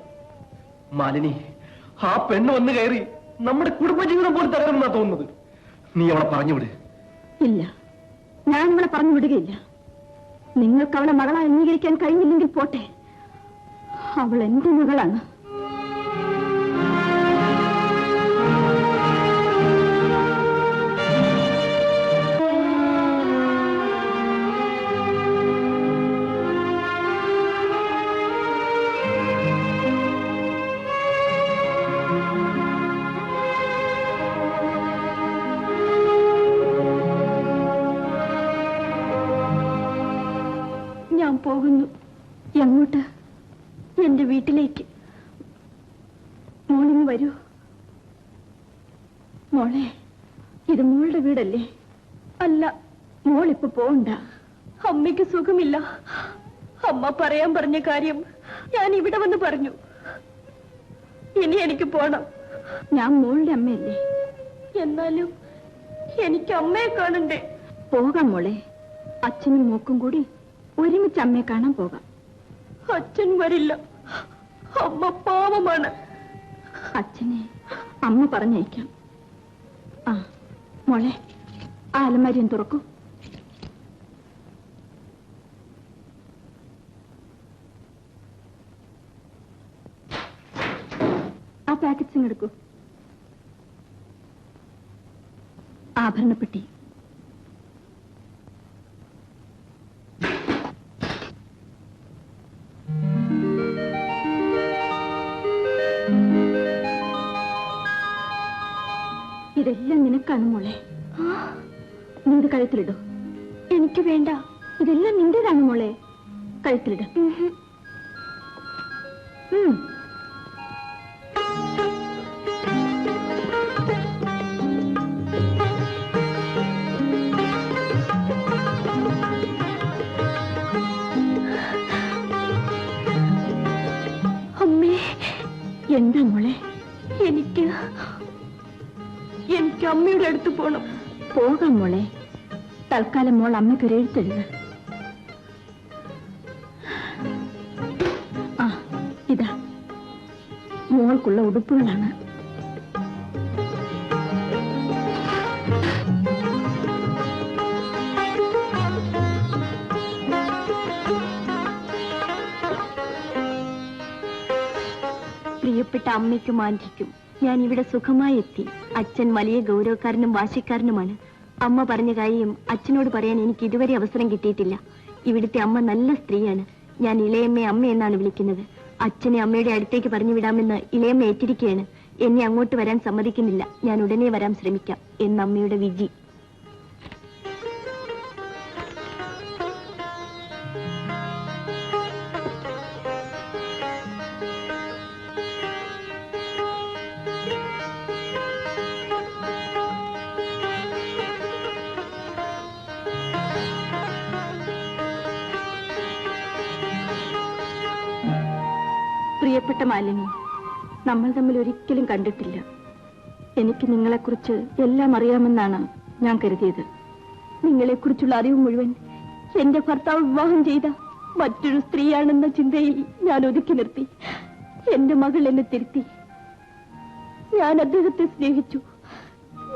മാലിനി, ആ പെണ്ണ് വന്നു കയറി നമ്മുടെ കുടുംബജീവിതം പോലും തകരുമെന്നാ തോന്നുന്നത്. നീ അവളെ പറഞ്ഞുവിട്. ഇല്ല, ഞാൻ അവളെ പറഞ്ഞു വിടുകയില്ല. നിങ്ങൾക്ക് അവളെ മകളെ അംഗീകരിക്കാൻ കഴിഞ്ഞില്ലെങ്കിൽ പോട്ടെ, അവൾ എന്റെ മകളാണ്. ഞാൻ പോകുന്നു. എങ്ങോട്ട്? എന്റെ വീട്ടിലേക്ക്. മോളിങ് വരൂ. മോളെ, ഇത് മോളുടെ വീടല്ലേ? അല്ല, മോളിപ്പോ പോണ്ട. അമ്മയ്ക്ക് സുഖമില്ല. അമ്മ പറയാൻ പറഞ്ഞ കാര്യം ഞാൻ ഇവിടെ വന്ന് പറഞ്ഞു. ഇനി എനിക്ക് പോണം. ഞാൻ മോളുടെ അമ്മയല്ലേ? എന്നാലും എനിക്ക് അമ്മയെ കാണണ്ടേ? പോകാം മോളെ. അച്ഛനും മോക്കും കൂടി ഒരുമിച്ച് അമ്മയെ കാണാൻ പോകാം. അച്ഛൻ വരില്ല. അമ്മ പാവമാണ്. അച്ഛനെ അമ്മ പറഞ്ഞയക്കാം. ആ മോളെ, ആ അലമാരിയും തുറക്കൂ. ആ പാക്കറ്റ്സും എടുക്കൂ. ആഭരണപ്പെട്ടി, ഇതെല്ലാം നിനക്കാണ് മോളെ. നീ ഇത് കഴുത്തിലിടൂ. എനിക്ക് വേണ്ട, ഇതെല്ലാം നിന്റേതാണ് മോളെ. കഴുത്തിലിട. അമ്മേ, എന്താ മോളെ? എനിക്ക് അമ്മയുടെ അടുത്ത് പോണം. പോകാം മോളെ. തൽക്കാലം മോൾ അമ്മയ്ക്കൊരു എഴുത്തെഴുത്. ആ, ഇതാ മോൾക്കുള്ള ഉടുപ്പുകളാണ്. പ്രിയപ്പെട്ട അമ്മയ്ക്കും ആന്റിക്കും ഞാൻ ഇവിടെ സുഖമായി എത്തി. അച്ഛൻ വലിയ ഗൗരവക്കാരനും വാശിക്കാരനുമാണ്. അമ്മ പറഞ്ഞ കാര്യം അച്ഛനോട് പറയാൻ എനിക്ക് ഇതുവരെ അവസരം കിട്ടിയിട്ടില്ല. ഇവിടുത്തെ അമ്മ നല്ല സ്ത്രീയാണ്. ഞാൻ ഇളയമ്മയെ അമ്മ എന്നാണ് വിളിക്കുന്നത്. അച്ഛനെ അമ്മയുടെ അടുത്തേക്ക് പറഞ്ഞു വിടാമെന്ന് ഇളയമ്മ ഏറ്റിരിക്കുകയാണ്. എന്നെ അങ്ങോട്ട് വരാൻ സമ്മതിക്കുന്നില്ല. ഞാൻ ഉടനെ വരാൻ ശ്രമിക്കാം എന്ന് അമ്മയുടെ വിജി. പ്രിയപ്പെട്ട മാലിനി, നമ്മൾ തമ്മിൽ ഒരിക്കലും കണ്ടിട്ടില്ല. എനിക്ക് നിങ്ങളെക്കുറിച്ച് എല്ലാം അറിയാമെന്നാണ് ഞാൻ കരുതിയത്. നിങ്ങളെക്കുറിച്ചുള്ള അറിവ് മുഴുവൻ എന്റെ ഭർത്താവ് വിവാഹം ചെയ്ത മറ്റൊരു സ്ത്രീയാണെന്ന ചിന്തയിൽ ഞാൻ ഒതുക്കി നിർത്തി. എന്റെ മകൾ എന്നെ തിരുത്തി. ഞാൻ അദ്ദേഹത്തെ സ്നേഹിച്ചു.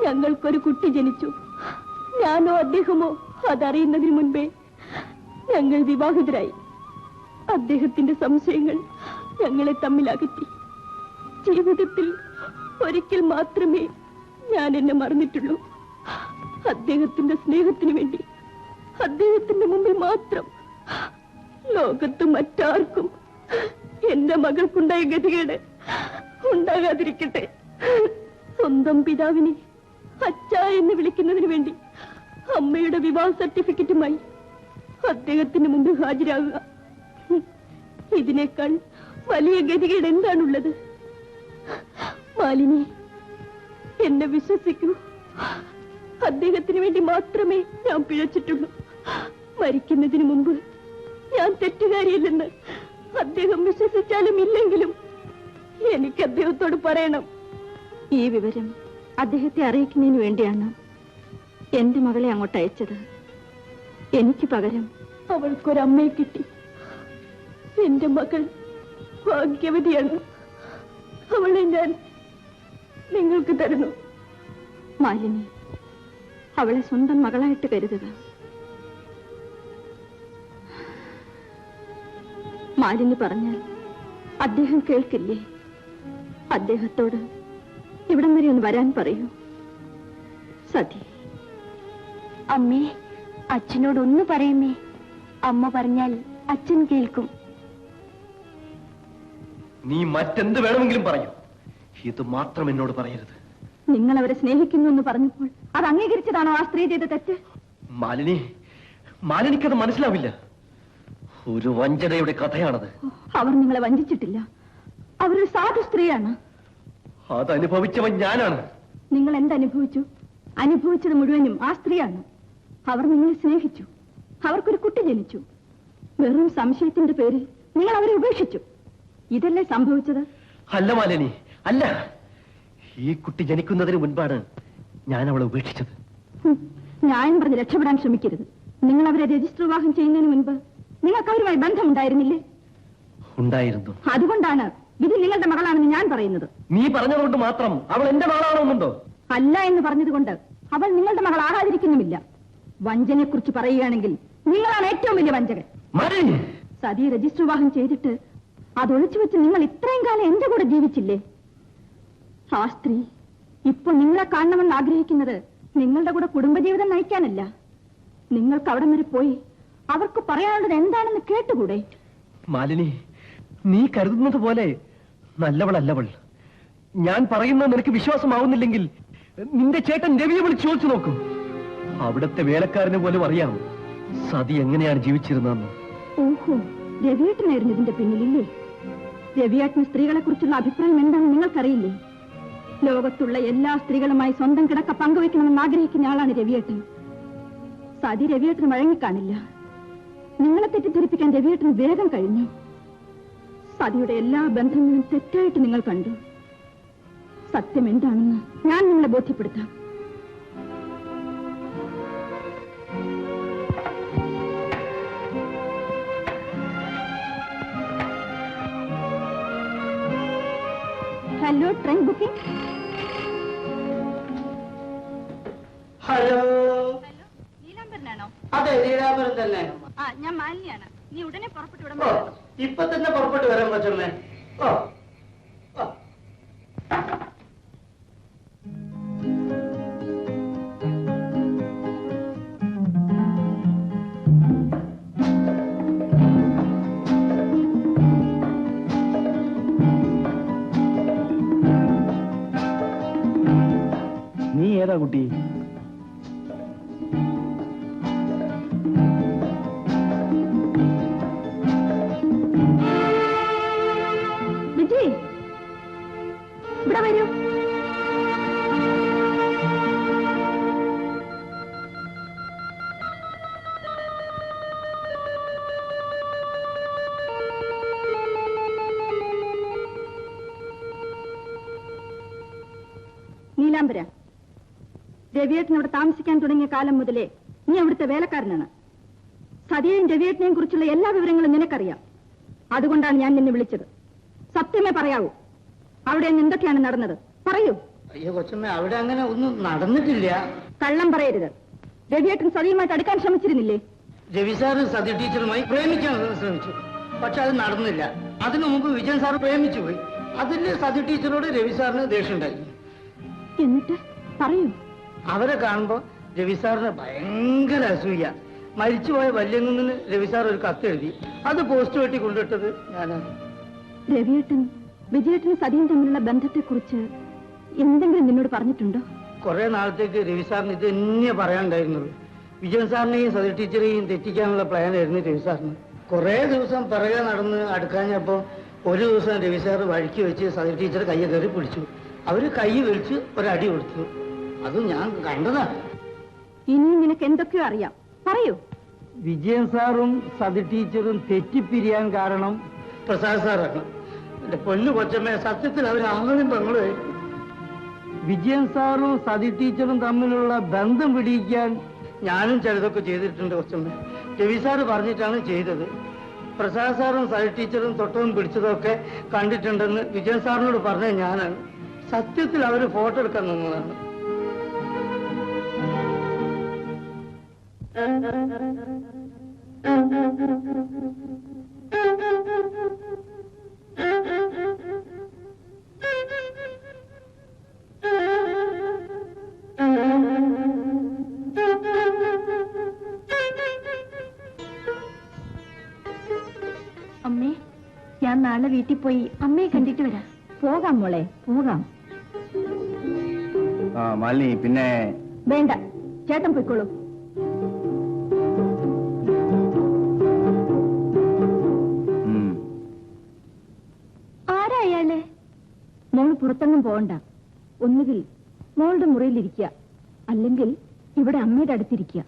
ഞങ്ങൾക്കൊരു കുട്ടി ജനിച്ചു. ഞാനോ അദ്ദേഹമോ അതറിയുന്നതിന് മുൻപേ ഞങ്ങൾ വിവാഹിതരായി. അദ്ദേഹത്തിന്റെ സംശയങ്ങൾ ഞങ്ങളെ തമ്മിലകറ്റി. ജീവിതത്തിൽ ഒരിക്കൽ മാത്രമേ ഞാൻ എന്നെ മറന്നിട്ടുള്ളൂ. അദ്ദേഹത്തിന്റെ സ്നേഹത്തിന് വേണ്ടി, അദ്ദേഹത്തിന്റെ മുമ്പിൽ മാത്രം. ലോകത്ത് മറ്റാർക്കും എന്റെ മകൾക്കുണ്ടായ ഗതികേട് ഉണ്ടാകാതിരിക്കട്ടെ. സ്വന്തം പിതാവിനെ അച്ഛ എന്ന് വിളിക്കുന്നതിന് വേണ്ടി അമ്മയുടെ വിവാഹ സർട്ടിഫിക്കറ്റുമായി അദ്ദേഹത്തിന് മുമ്പിൽ ഹാജരാകുക. ഇതിനേക്കാൾ വലിയ ഗതികേട് എന്താണുള്ളത്? മാലിനി, എന്നെ വിശ്വസിക്കൂ. അദ്ദേഹത്തിന് വേണ്ടി മാത്രമേ ഞാൻ പിഴച്ചിട്ടുള്ളൂ. മരിക്കുന്നതിന് മുമ്പ് ഞാൻ തെറ്റുകാരിയല്ലെന്ന് അദ്ദേഹം വിശ്വസിച്ചാലും ഇല്ലെങ്കിലും എനിക്ക് അദ്ദേഹത്തോട് പറയണം. ഈ വിവരം അദ്ദേഹത്തെ അറിയിക്കുന്നതിന് വേണ്ടിയാണ് എന്റെ മകളെ അങ്ങോട്ട് അയച്ചത്. എനിക്ക് പകരം അവൾക്കൊരമ്മയെ കിട്ടി. എന്റെ മകൾ ഭാഗ്യവതിയാണ്. അവളെ ഞാൻ നിങ്ങൾക്ക് തരുന്നു. മാലിനി, അവളെ സ്വന്തം മകളായിട്ട് കരുതുക. മാലിനി പറഞ്ഞാൽ അദ്ദേഹം കേൾക്കില്ലേ? അദ്ദേഹത്തോട് ഇവിടം വരെ ഒന്ന് വരാൻ പറയൂ. സതി, അമ്മേ, അച്ഛനോടൊന്ന് പറയുമേ. അമ്മ പറഞ്ഞാൽ അച്ഛൻ കേൾക്കും. നീ മറ്റെന്ത് വേണമെങ്കിലും പറയൂ, ഇത് മാത്രം എന്നോട് പറയരുത്. നിങ്ങൾ അവരെ സ്നേഹിക്കുന്നു എന്ന് പറഞ്ഞപ്പോൾ അത് അംഗീകരിച്ചതാണോ ആ സ്ത്രീ ചെയ്ത തെറ്റ്? മാലിനിക്കത് മനസ്സിലാവില്ല. ഒരു വഞ്ചനയുടെ കഥയാണത്. അവർ നിങ്ങളെ വഞ്ചിച്ചിട്ടില്ല. അവരൊരു സാധു സ്ത്രീയാണ്. അതനുഭവിച്ചവൻ ഞാനാണ്. നിങ്ങൾ എന്തനുഭവിച്ചു? അനുഭവിച്ചത് മുഴുവനും ആ സ്ത്രീയാണ്. അവർ നിങ്ങളെ സ്നേഹിച്ചു. അവർക്കൊരു കുട്ടി ജനിച്ചു. വെറും സംശയത്തിന്റെ പേരിൽ നിങ്ങൾ അവരെ ഉപേക്ഷിച്ചു. ഇതല്ലേ സംഭവിച്ചത്? അല്ല മാലിനി, അല്ല. ഈ കുട്ടി ജനിക്കുന്നതിന് മുൻപാണ് ഞാൻ അവളെ ഉപേക്ഷിച്ചത്. ന്യായം പറഞ്ഞ് രക്ഷപ്പെടാൻ ശ്രമിക്കരുത്. നിങ്ങൾ അവരെ രജിസ്റ്റർ വിവാഹം ചെയ്യുന്നതിന് മുൻപ് നിങ്ങൾക്ക് അവരുമായി ബന്ധമുണ്ടായിരുന്നില്ലേ? ഉണ്ടായിരുന്നു. അതുകൊണ്ടാണ് വിധി നിങ്ങളുടെ മകളാണെന്ന് ഞാൻ പറയുന്നത്. നീ പറഞ്ഞതുകൊണ്ട് മാത്രം അവൾ എന്റെ മകളാണോന്നുണ്ടോ? അല്ല എന്ന് പറഞ്ഞതുകൊണ്ട് അവൾ നിങ്ങളുടെ മകൾ ആകാതിരിക്കുന്നുമില്ല. വഞ്ചനയെക്കുറിച്ച് പറയുകയാണെങ്കിൽ നിങ്ങളാണ് ഏറ്റവും വലിയ വഞ്ചകൻ. സതി രജിസ്റ്റർ വിവാഹം ചെയ്തിട്ട് അതൊളിച്ചു വെച്ച് നിങ്ങൾ ഇത്രയും കാലം എന്റെ കൂടെ ജീവിച്ചില്ലേ? ആ സ്ത്രീ ഇപ്പൊ നിങ്ങളെ കാണണമെന്ന് ആഗ്രഹിക്കുന്നത് നിങ്ങളുടെ കൂടെ കുടുംബജീവിതം നയിക്കാനല്ല. നിങ്ങൾക്ക് അവിടം വരെ പോയി അവർക്ക് പറയാനുള്ളത് എന്താണെന്ന് കേട്ടുകൂടെ? മാലിനി, നീ കരുതുന്നത് പോലെ നല്ലവളല്ലവൾ. ഞാൻ പറയുന്നത് നിനക്ക് വിശ്വാസമാവുന്നില്ലെങ്കിൽ നിന്റെ ചേട്ടൻ രവിയെ വിളിച്ച് ചോദിച്ചു നോക്കൂ. അവിടുത്തെ വേലക്കാരന് പോലും അറിയാം സതി എങ്ങനെയാണ് ജീവിച്ചിരുന്നതെന്ന്. ഓഹോ, രവിയേട്ടനായിരുന്നു ഇതിന്റെ പിന്നിലില്ലേ? രവിയേട്ടന് സ്ത്രീകളെ കുറിച്ചുള്ള അഭിപ്രായം എന്താണെന്ന് നിങ്ങൾക്കറിയില്ലേ? ലോകത്തുള്ള എല്ലാ സ്ത്രീകളുമായി സ്വന്തം കിടക്ക പങ്കുവെക്കണമെന്ന് ആഗ്രഹിക്കുന്ന ആളാണ് രവിയേട്ടൻ. സതി രവിയേട്ടന് വഴങ്ങിക്കാണില്ല. നിങ്ങളെ തെറ്റിദ്ധരിപ്പിക്കാൻ രവിയേട്ടന് വേഗം കഴിഞ്ഞു. സതിയുടെ എല്ലാ ബന്ധങ്ങളും തെറ്റായിട്ട് നിങ്ങൾ കണ്ടു. സത്യം എന്താണെന്ന് ഞാൻ നിങ്ങളെ ബോധ്യപ്പെടുത്താം. Hello, train booking. ഹലോ, നീലാംബരനാണോ? അതെ, നീലാംബരൻ തന്നെ. ഞാൻ മാലിന്യാണ്. നീ ഉടനെ പുറപ്പെട്ടു വിടാൻ. ഇപ്പൊ തന്നെ പുറപ്പെട്ട് വരാൻ പറ്റുന്നേ. ഓ, നീ ഏതാ കുട്ടി? വിജയ്, ഇവിടെ വരൂ. നീലാംബര, രവിയേട്ടൻ അവിടെ താമസിക്കാൻ തുടങ്ങിയ കാലം മുതലേ നീ അവിടുത്തെ വേലക്കാരനാണ്. സതിയെയും രവിയേട്ടനെയും കുറിച്ചുള്ള എല്ലാ വിവരങ്ങളും നിനക്കറിയാം. അതുകൊണ്ടാണ് ഞാൻ നിന്നെ വിളിച്ചത്. സത്യമേ പറയാവൂ. അവിടെ നിന്ന് എന്തൊക്കെയാണ് നടന്നത്? പറയൂ. അയ്യോ കൊച്ചമ്മ, അവിടെ അങ്ങനെ ഒന്നും നടന്നിട്ടില്ല. കള്ളം പറയരുത്. രവിയേട്ടൻ സതിയുമായിട്ട് അടുക്കാൻ ശ്രമിച്ചിരുന്നില്ലേ? രവി സാറ് സതി ടീച്ചറുമായി പ്രേമിക്കാൻ ശ്രമിച്ചു. പക്ഷെ അത് നടന്നില്ല. അതിനു മുമ്പ് വിജയൻ സാറ് പ്രേമിച്ചു പോയി. അതിൽ സതി ടീച്ചറോട് രവി സാറിന് ദേഷ്യമുണ്ടായി. എന്നിട്ട് പറയൂ. അവരെ കാണുമ്പോ രവി സാറിന് ഭയങ്കര അസൂയ. മരിച്ചുപോയ വല്യங்குന്നിന് രവി സാർ ഒരു കത്ത് എഴുതി. അത് പോസ്റ്റ് വെട്ടി കൊണ്ടിട്ടത് ഞാനാണ്. രവിയേട്ടൻ വിജയേട്ടനും സതിയും തമ്മിലുള്ള ബന്ധത്തെക്കുറിച്ച് എന്തെങ്കിലും നിന്നോട് പറഞ്ഞിട്ടുണ്ടോ? കുറെ നാളത്തേക്ക് രവി സാറിന് ഇത് തന്നെ പറയാനുണ്ടായിരുന്നുള്ളൂ. വിജയൻ സാറിനെയും സതി ടീച്ചറെയും തെറ്റിക്കാനുള്ള പ്ലാനായിരുന്നു രവി സാറിന്. കുറെ ദിവസം പിറകെ നടന്ന് അടുക്കാഞ്ഞപ്പോ ഒരു ദിവസം രവി സാർ വഴിക്ക് വെച്ച് സതി ടീച്ചർ കയ്യെ കയറി പിടിച്ചു. അവര് കൈ വലിച്ച് ഒരടി കൊടുത്തു. അത് ഞാൻ കണ്ടതാണ്. ഇനിയും നിനക്ക് എന്തൊക്കെയോ അറിയാം. പറയൂ. വിജയൻ സാറും സതി ടീച്ചറും തെറ്റിപ്പിരിയാൻ കാരണം പ്രസാദ് സാറാണ്. എന്റെ പൊന്നു കൊച്ചമ്മ, സത്യത്തിൽ അവർ ആങ്ങളും പെങ്ങളും. വിജയൻ സാറും സതി ടീച്ചറും തമ്മിലുള്ള ബന്ധം പിടിക്കാൻ ഞാനും ചിലതൊക്കെ ചെയ്തിട്ടുണ്ട് കൊച്ചമ്മ. രവി സാറ് പറഞ്ഞിട്ടാണ് ചെയ്തത്. പ്രസാദ് സാറും സതി ടീച്ചറും തൊട്ടതും പിടിച്ചതൊക്കെ കണ്ടിട്ടുണ്ടെന്ന് വിജയൻ സാറിനോട് പറഞ്ഞത് ഞാനാണ്. സത്യത്തിൽ അവര് ഫോട്ടോ എടുക്കാൻ നിന്നതാണ്. അമ്മേ, ഞാൻ നാളെ വീട്ടിൽ പോയി അമ്മയെ കണ്ടിട്ട് വരാം. പോകാം മോളെ, പോകാം. മാലിനി, പിന്നെ വേണ്ട, ചേട്ടൻ പോയിക്കോളൂ. ആരാ അയാള്? മോള് പുറത്തൊന്നും പോകണ്ട. ഒന്നുകിൽ മോളുടെ മുറിയിലിരിക്കുക, അല്ലെങ്കിൽ ഇവിടെ അമ്മയുടെ അടുത്തിരിക്കുക.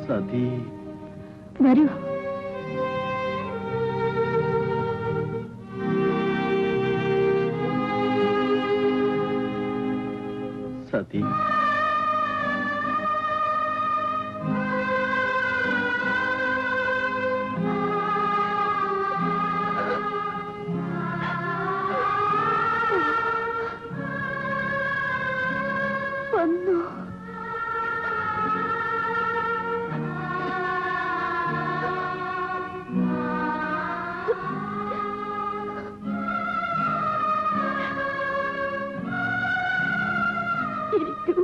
സതി, വരൂ. സതി, വന്നു. ഇരിക്കൂ.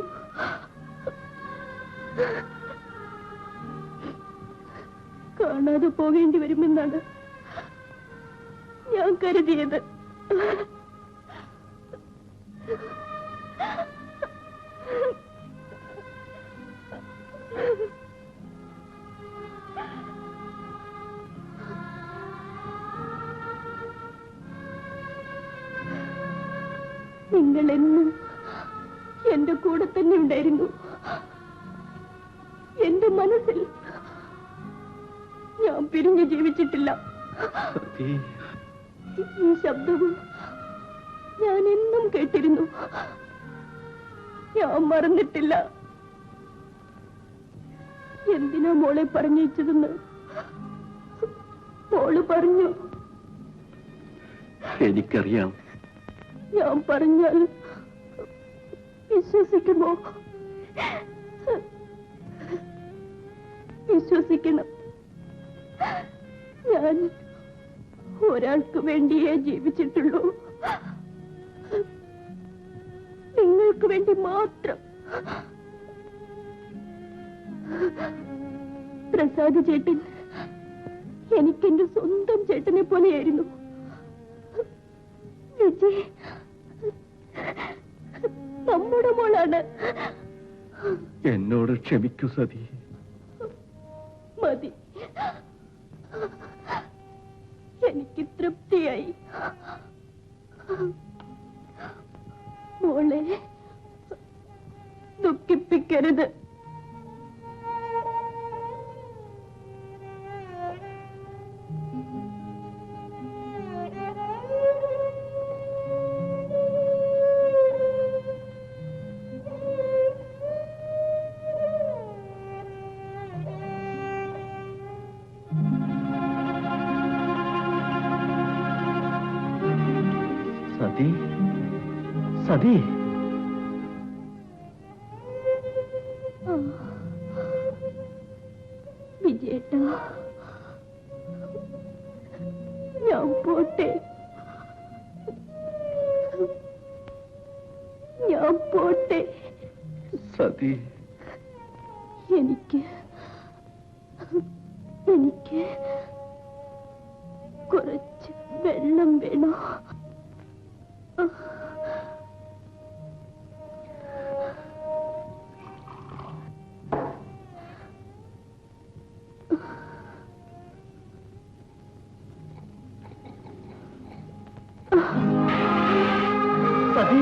കാണാതെ പോകേണ്ടി വരുമെന്നാണ് ഞാൻ കരുതിയത്. നിങ്ങളെന്നും എന്റെ കൂടെ തന്നെ ഉണ്ടായിരുന്നു. എന്റെ മനസ്സിൽ ഞാൻ പിരിഞ്ഞു ജീവിച്ചിട്ടില്ല. ഈ ശബ്ദവും ഞാൻ എന്നും കേട്ടിരുന്നു. ഞാൻ മറന്നിട്ടില്ല. എന്തിനാ മോളെ പറഞ്ഞയച്ചതെന്ന് മോള് പറഞ്ഞു. എനിക്കറിയാം. ഞാൻ പറഞ്ഞാൽ വിശ്വസിക്കുമോ? വിശ്വസിക്കണം. ഞാൻ ഒരാൾക്ക് വേണ്ടിയേ ജീവിച്ചിട്ടുള്ളൂ. നിങ്ങൾക്ക് വേണ്ടി മാത്രം. പ്രസാദ് ചേട്ടൻ എനിക്കെന്റെ സ്വന്തം ചേട്ടനെ പോലെയായിരുന്നു. വിജയ് നമ്മുടെ മോളാണ്. എന്നോട് ക്ഷമിക്കൂ സതി. മതി, എനിക്ക് തൃപ്തിയായി. മോളെ ദുഃഖിപ്പിക്കരുത്. സതി, സതി. വിജയേട്ടാ, ഞാൻ പോട്ടെ. ഞാൻ പോട്ടെ. സതി, എനിക്ക് കുറച്ച് വെള്ളം വേണോ? സതി,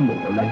മോളെ